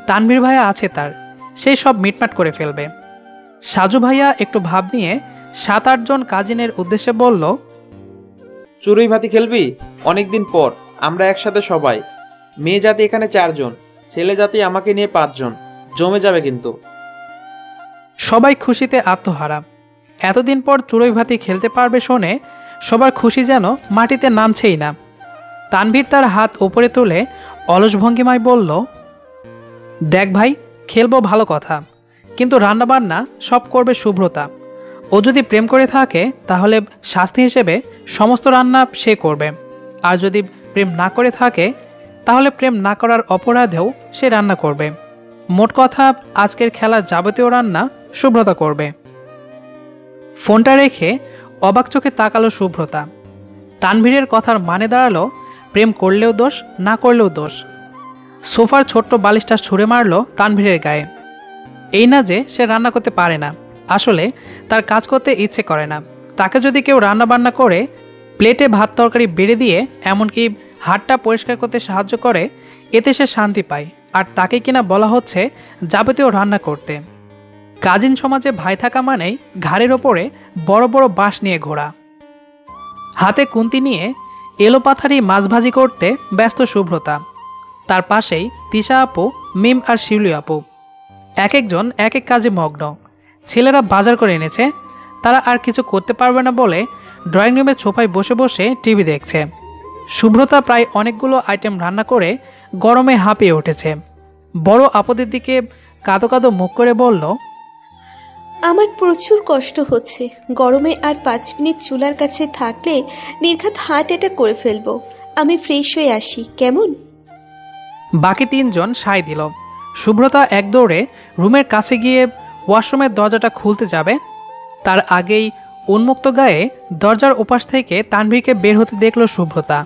তানভীর ভাইয়া আছে তার, সেই সব মিটমাট করে ফেলবে। সাজু ভাইয়া একটু ভাব নিয়ে 7-8 জন কাজিনের উদ্দেশ্যে বলল, চুরুই ভাতি খেলবি? অনেকদিন পর আমরা একসাথে সবাই। মেয়ে জাতি এখানে 4 জন, ছেলে জাতি আমাকে নিয়ে 5 জন। জমে যাবে কিন্তু। সবাই খুশিতে আত্মহারা। এতদিন পর চুরুই ভাতি খেলতে পারবে শুনে সবার খুশি যেন মাটিতে নামছেই না। তানভীর তার হাত উপরে তুলে অলস ভঙ্গিমায় বলল, দেখ ভাই, খেলবো ভালো কথা, কিন্তু রান্নাবান্না সব করবে শুভ্রতা। ও যদি প্রেম করে থাকে তাহলে শাস্তি হিসেবে সমস্ত রান্না সে করবে, আর যদি প্রেম না করে থাকে তাহলে প্রেম না করার অপরাধেও সে রান্না করবে। মোট কথা, আজকের খেলার যাবতীয় রান্না শুভ্রতা করবে। ফোনটা রেখে অবাক চোখে তাকালো শুভ্রতা। তানভীরের কথার মানে দাঁড়ালো প্রেম করলেও দোষ, না করলেও দোষ। সোফার ছোট্ট বালিশটা ছুঁড়ে মারল তানভীরের গায়ে। এই না যে সে রান্না করতে পারে না, আসলে তার কাজ করতে ইচ্ছে করে না। তাকে যদি কেউ রান্না বান্না করে প্লেটে ভাত তরকারি বেড়ে দিয়ে এমনকি হাতটা পরিষ্কার করতে সাহায্য করে, এতে সে শান্তি পায়। আর তাকে কিনা বলা হচ্ছে যাবতীয় রান্না করতে। কাজিন সমাজে ভাই থাকা মানেই ঘাড়ের ওপরে বড় বড় বাঁশ নিয়ে ঘোরা। হাতে কুন্তি নিয়ে এলোপাথারি মাছ ভাজি করতে ব্যস্ত শুভ্রতা। তার পাশেই তিশা আপু, মিম আর শিউলি আপু। এক একজন এক এক কাজে মগ্ন। ছেলেরা বাজার করে এনেছে, তারা আর কিছু করতে পারবে না বলে ড্রয়িং রুমের ছোপায় বসে বসে টিভি দেখছে। শুভ্রতা প্রায় অনেকগুলো আইটেম রান্না করে গরমে হাঁপিয়ে উঠেছে। বড় আপুদের দিকে কাঁদো কাঁদো মুখ করে বলল, আমার প্রচুর কষ্ট হচ্ছে। গরমে আর 5 মিনিট চুলার কাছে থাকলে নির্ঘাত হার্ট অ্যাটাক করে ফেলবো। আমি ফ্রেশ হয়ে আসি, কেমন? বাকি তিনজন সায় দিল। শুভ্রতা এক দৌড়ে রুমের কাছে গিয়ে ওয়াশরুমের দরজাটা খুলতে যাবে, তার আগেই উন্মুক্ত গায়ে দরজার ওপাশ থেকে তানভীরকে বের হতে দেখল শুভ্রতা।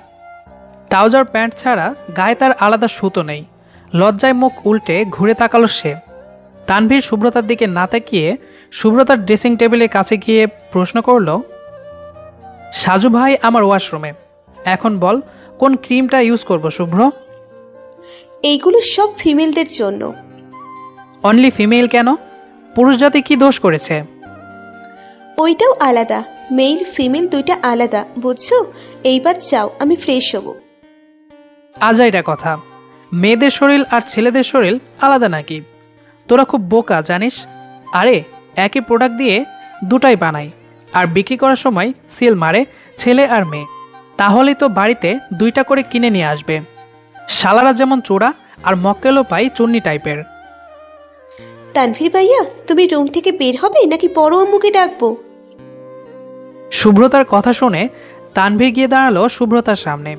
ট্রাউজার প্যান্ট ছাড়া গায়ে তার আলাদা সুতো নেই। লজ্জায় মুখ উল্টে ঘুরে তাকালো সে। তানভীর শুভ্রতার দিকে না তাকিয়ে শুভ্রতার ড্রেসিং টেবিলের কাছে গিয়ে প্রশ্ন করল, সাজু ভাই আমার ওয়াশরুমে, এখন বল কোন ক্রিমটা ইউজ করব শুভ্র? এইগুলো সব ফিমেলদের জন্য। অনলি ফিমেল কেন? পুরুষ জাতি কি দোষ করেছে? ওইটাও আলাদা, মেল ফিমেল দুইটা আলাদা, বুঝছো? এইবার চাও আমি ফ্রেশ হব। আজাইরা কথা, মেয়েদের শরীর আর ছেলেদের শরীর আলাদা নাকি? তোরা খুব বোকা জানিস। আরে একই প্রোডাক্ট দিয়ে দুটাই বানাই, আর বিক্রি করার সময় সেল মারে ছেলে আর মেয়ে। তাহলেই তো বাড়িতে দুইটা করে কিনে নিয়ে আসবে। শালারা যেমন চোরা আর মক্কেলও পাই চুন্নি টাইপের। তানভীর ভাইয়া, তুমি রুম থেকে বের হবে নাকি বড় আম্মুকে ডাকবো? শুভ্রতার কথা শুনে তানভীর গিয়ে দাঁড়ালো শুভ্রতার সামনে।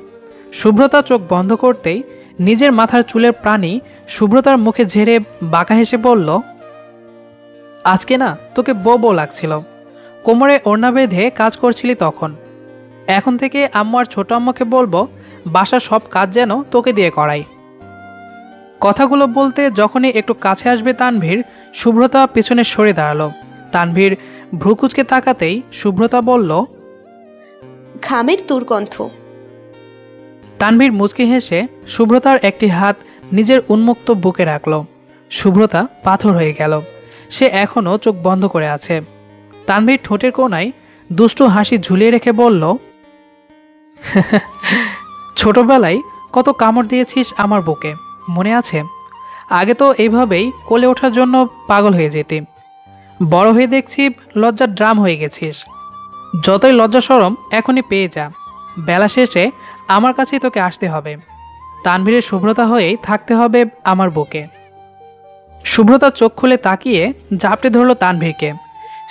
শুভ্রতা চোখ বন্ধ করতেই নিজের মাথার চুলের প্রাণী শুভ্রতার মুখে ঝেড়ে বাঁকা হেসে বলল, আজকে না তোকে বউ লাগছিল। কোমরে ওড়না বেঁধে কাজ করছিলি তখন। এখন থেকে আম্মু আর ছোট আম্মুকে বলবো বাসার সব কাজ যেন তোকে দিয়ে করাই। কথাগুলো বলতে যখনই একটু কাছে আসবে তানভীর, শুভ্রতা পেছনে সরে দাঁড়ালো। তানভীর ভ্রুকুচকে তাকাতেই শুভ্রতা বলল, ঘামের দুর্গন্ধ। তানভীর মুচকি হেসে শুভ্রতার একটি হাত নিজের উন্মুক্ত বুকে রাখল। শুভ্রতা পাথর হয়ে গেল। সে এখনও চোখ বন্ধ করে আছে। তানভীর ঠোঁটের কোণায় দুষ্টু হাসি ঝুলিয়ে রেখে বলল, ছোটবেলায় কত কামড় দিয়েছিস আমার বুকে, মনে আছে? আগে তো এইভাবেই কোলে ওঠার জন্য পাগল হয়ে যেতি। বড় হয়ে দেখছি লজ্জার ড্রাম হয়ে গেছিস। যতই লজ্জা শরম এখনই পেয়ে যা, বেলা শেষে আমার কাছেই তোকে আসতে হবে। তানভীরের শুভ্রতা হয়েই থাকতে হবে আমার বুকে। শুভ্রতা চোখ খুলে তাকিয়ে ঝাপটে ধরল তানভীরকে।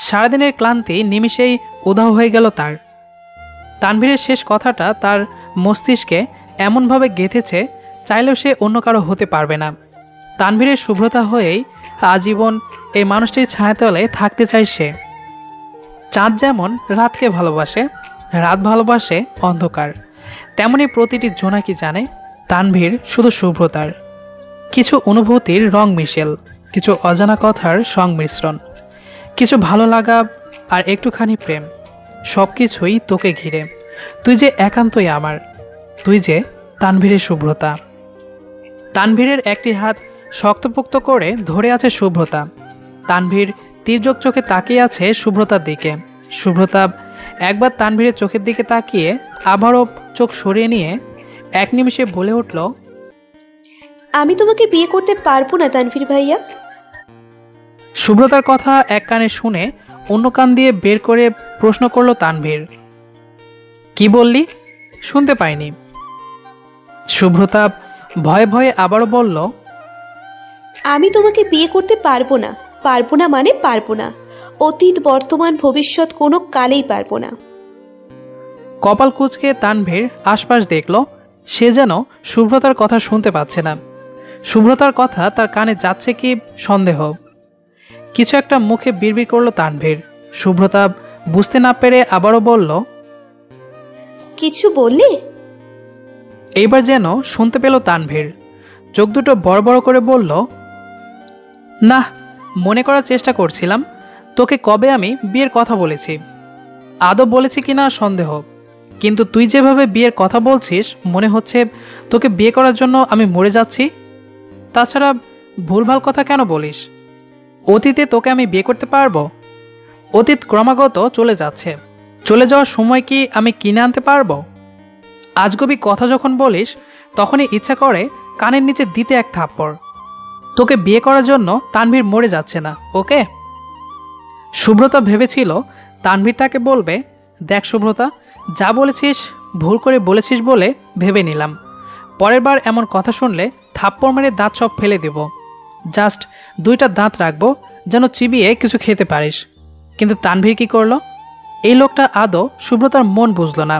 সারাদিনের ক্লান্তি নিমিষেই উধাও হয়ে গেল তার। তানভীরের শেষ কথাটা তার মস্তিষ্কে এমনভাবে গেঁথেছে, চাইলেও সে অন্য কারো হতে পারবে না। তানভীরের শুভ্রতা হয়েই আজীবন এই মানুষটির ছায়াতলে থাকতে চায় সে। চাঁদ যেমন রাতকে ভালোবাসে, রাত ভালোবাসে অন্ধকার, তেমনি প্রতিটি জোনাকি জানে তানভীর শুধু শুভ্রতার। কিছু অনুভূতির রং মিশেল, কিছু অজানা কথার সংমিশ্রণ, কিছু ভালো লাগা আর একটুখানি প্রেম, সব কিছুই তোকে ঘিরে। তুই যে একান্তই আমার, তুই যে তানভীরের শুভ্রতা। তানভীরের একটি হাত শক্তপোক্ত করে ধরে আছে শুভ্রতা। তানভীর তীর্যক চোখে তাকিয়ে আছে শুভ্রতার দিকে। শুভ্রতা একবার তানভীরের চোখের দিকে তাকিয়ে আবারও চোখ সরিয়ে নিয়ে এক নিমিষে বলে উঠল, আমি তোমাকে বিয়ে করতে পারবো না তানভীর ভাইয়া। শুভ্রতার কথা এক কানে শুনে অন্য কান দিয়ে বের করে প্রশ্ন করল তানভীর, কি বললি? শুনতে পাইনি। শুভ্রতা ভয়ে ভয়ে আবারও বলল, আমি তোমাকে বিয়ে করতে পারবো না। পারবো না মানে পারবো না। অতীত, বর্তমান, ভবিষ্যৎ কোনো কালেই পারবো না। কপাল কুঁচকে তানভীর আশপাশ দেখল। সে যেন শুভ্রতার কথা শুনতে পাচ্ছে না। শুভ্রতার কথা তার কানে যাচ্ছে কি সন্দেহ। কিছু একটা মুখে বিড়বিড় করল তানভীর। শুভ্রতা বুঝতে না পেরে আবারও বলল, কিছু বললে? এইবার যেন শুনতে পেল তানভীর। চোখ দুটো বড় বড় করে বলল, না, মনে করার চেষ্টা করছিলাম তোকে কবে আমি বিয়ের কথা বলেছি। আদৌ বলেছি কিনা সন্দেহ, কিন্তু তুই যেভাবে বিয়ের কথা বলছিস মনে হচ্ছে তোকে বিয়ে করার জন্য আমি মরে যাচ্ছি। তাছাড়া ভুলভাল কথা কেন বলিস? অতীতে তোকে আমি বিয়ে করতে পারবো? অতীত ক্রমাগত চলে যাচ্ছে, চলে যাওয়ার সময় কি আমি কিনে আনতে পারবো? আজগবি কথা যখন বলিস তখনই ইচ্ছা করে কানের নিচে দিতে এক থাপ্পড়। তোকে বিয়ে করার জন্য তানভীর মরে যাচ্ছে না, ওকে? শুভ্রতা ভেবেছিল তানভীর তাকে বলবে, দেখ শুভ্রতা, যা বলেছিস ভুল করে বলেছিস বলে ভেবে নিলাম। পরের বার এমন কথা শুনলে থাপ্পড় মেরে দাঁত সব ফেলে দেব। জাস্ট দুইটা দাঁত রাখবো যেন চিবিয়ে কিছু খেতে পারিস। কিন্তু তানভীর কি করলো? এই লোকটা আদৌ সুব্রতার মন বুঝলো না।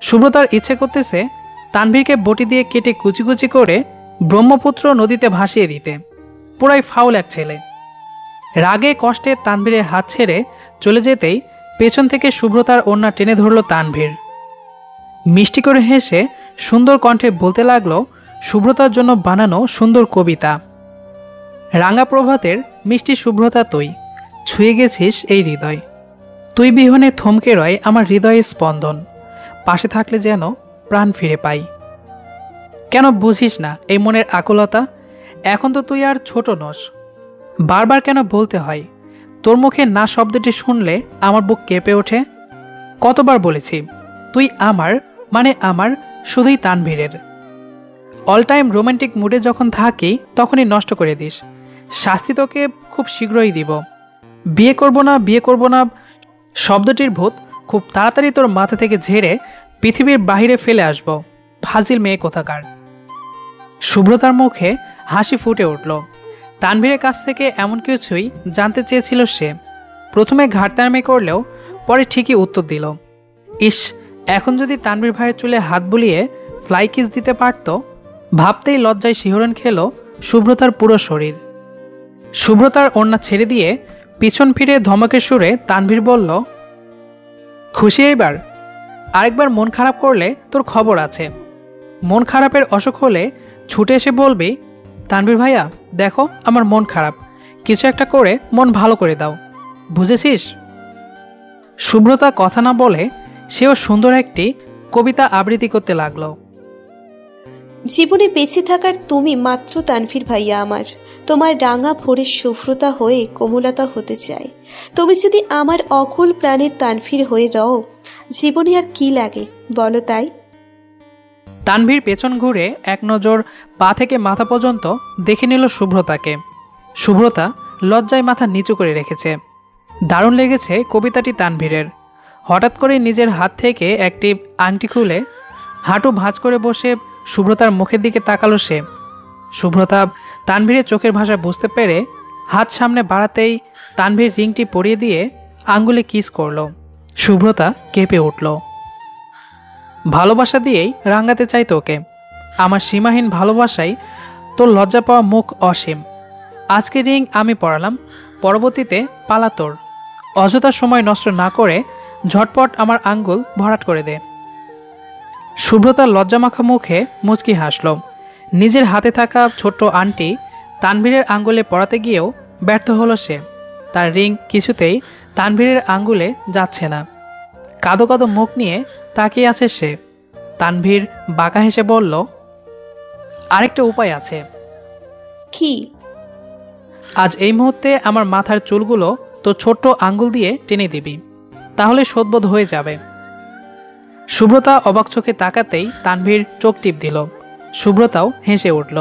সুব্রতার ইচ্ছে করতেছে তানভীরকে বটি দিয়ে কেটে কুচি কুচি করে ব্রহ্মপুত্র নদীতে ভাসিয়ে দিতে। পুরাই ফাউল এক ছেলে। রাগে কষ্টে তানভীরের হাত ছেড়ে চলে যেতেই পেছন থেকে সুব্রতার ওড়না টেনে ধরল তানভীর। মিষ্টি করে হেসে সুন্দর কণ্ঠে বলতে লাগলো সুব্রতার জন্য বানানো সুন্দর কবিতা। রাঙা প্রভাতের মিষ্টি সুব্রতা তুই, ছুঁয়ে গেছিস এই হৃদয়। তুই বিহনে থমকে রয় আমার হৃদয়ে স্পন্দন, পাশে থাকলে যেন প্রাণ ফিরে পাই। কেন বুঝিস না এই মনের আকুলতা? এখন তো তুই আর ছোট নস। বারবার কেন বলতে হয়? তোর মুখে না শব্দটি শুনলে আমার বুক কেঁপে ওঠে। কতবার বলেছি তুই আমার, মানে আমার শুধুই তানভীরের। অল টাইম রোমান্টিক মুডে যখন থাকি তখনই নষ্ট করে দিস। শাস্তি তোকে খুব শীঘ্রই দিব। বিয়ে করব না, বিয়ে করব না শব্দটির ভূত খুব তাড়াতাড়ি তোর মাথা থেকে ঝেড়ে পৃথিবীর বাহিরে ফেলে আসব। ফাজিল মেয়ে কোথাকার। সুব্রতার মুখে হাসি ফুটে উঠল। তানভীরের কাছ থেকে এমন কিছুই জানতে চেয়েছিল সে। প্রথমে ঘাটতারামি করলেও পরে ঠিকই উত্তর দিল। ইস, এখন যদি তানভীর ভাইয়ের চুলে হাত বুলিয়ে ফ্লাই কিস দিতে পারত। ভাবতেই লজ্জায় শিহরণ খেল সুব্রতার পুরো শরীর। সুব্রতার ওড়না ছেড়ে দিয়ে পিছন ফিরে ধমকের সুরে তানভীর বলল, খুশি এইবার? আরেকবার মন খারাপ করলে তোর খবর আছে। মন খারাপের অসুখ হলে ছুটে এসে বলবি, তানভীর ভাইয়া দেখো আমার মন খারাপ, কিছু একটা করে মন ভালো করে দাও, বুঝেছিস? সুব্রতা কথা না বলে সেও সুন্দর একটি কবিতা আবৃত্তি করতে লাগলো। জীবনে বেঁচে থাকার তুমি মাত্র তানভীর ভাইয়া আমার। তোমার রাঙা ভোরের শুভ্রতা হয়ে কোমলতা হতে চাই। তুমি যদি আমার অকুল প্রাণের তানভীর হয়ে রও, জীবনে আর কি লাগে বলো তাই? তানভীর পেছন ঘুরে এক নজর পা থেকে মাথা পর্যন্ত দেখে নিল সুব্রতাকে। সুব্রতা লজ্জায় মাথা নিচু করে রেখেছে। দারুণ লেগেছে কবিতাটি তানভীরের। হঠাৎ করে নিজের হাত থেকে একটি আংটি খুলে হাঁটু ভাঁজ করে বসে সুব্রতার মুখের দিকে তাকালো সে। সুব্রতা তানভীরের চোখের ভাষা বুঝতে পেরে হাত সামনে বাড়াতেই তানভীর রিংটি পরিয়ে দিয়ে আঙ্গুলে কিস করল। সুব্রতা কেঁপে উঠল। ভালোবাসা দিয়েই রাঙাতে চাই তোকে। আমার সীমাহীন ভালোবাসায় তোর লজ্জা পাওয়া মুখ অসীম। আজকে রিং আমি পরালাম, পরবর্তীতে পালা তোর। অযথা সময় নষ্ট না করে ঝটপট আমার আঙ্গুল ভরাট করে দে। সুব্রতার লজ্জামাখা মুখে মুচকি হাসল। নিজের হাতে থাকা ছোট্ট আংটি তানভীরের আঙ্গুলে পরাতে গিয়েও ব্যর্থ হলো সে। তার রিং কিছুতেই তানভীরের আঙ্গুলে যাচ্ছে না। কাদো কাদো মুখ নিয়ে তাকিয়ে আছে সে। তানভীর বাঁকা হেসে বলল, আরেকটা উপায় আছে। কি? আজ এই মুহূর্তে আমার মাথার চুলগুলো তো ছোট্ট আঙ্গুল দিয়ে টেনে দিবি, তাহলে শোধবোধ হয়ে যাবে। সুব্রতা অবাক চোখে তাকাতেই তানভীর চোখ টিপ দিল। সুব্রতাও হেসে উঠল।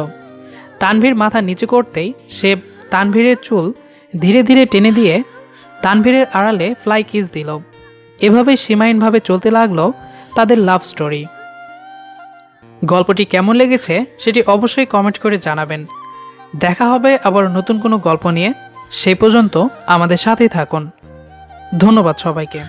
তানভীর মাথা নিচু করতেই সে তানভীরের চুল ধীরে ধীরে টেনে দিয়ে তানভীরের আড়ালে ফ্লাই কিস দিল। এভাবে সীমাহীনভাবে চলতে লাগলো তাদের লাভ স্টোরি। গল্পটি কেমন লেগেছে সেটি অবশ্যই কমেন্ট করে জানাবেন। দেখা হবে আবার নতুন কোনো গল্প নিয়ে। সেই পর্যন্ত আমাদের সাথেই থাকুন। ধন্যবাদ সবাইকে।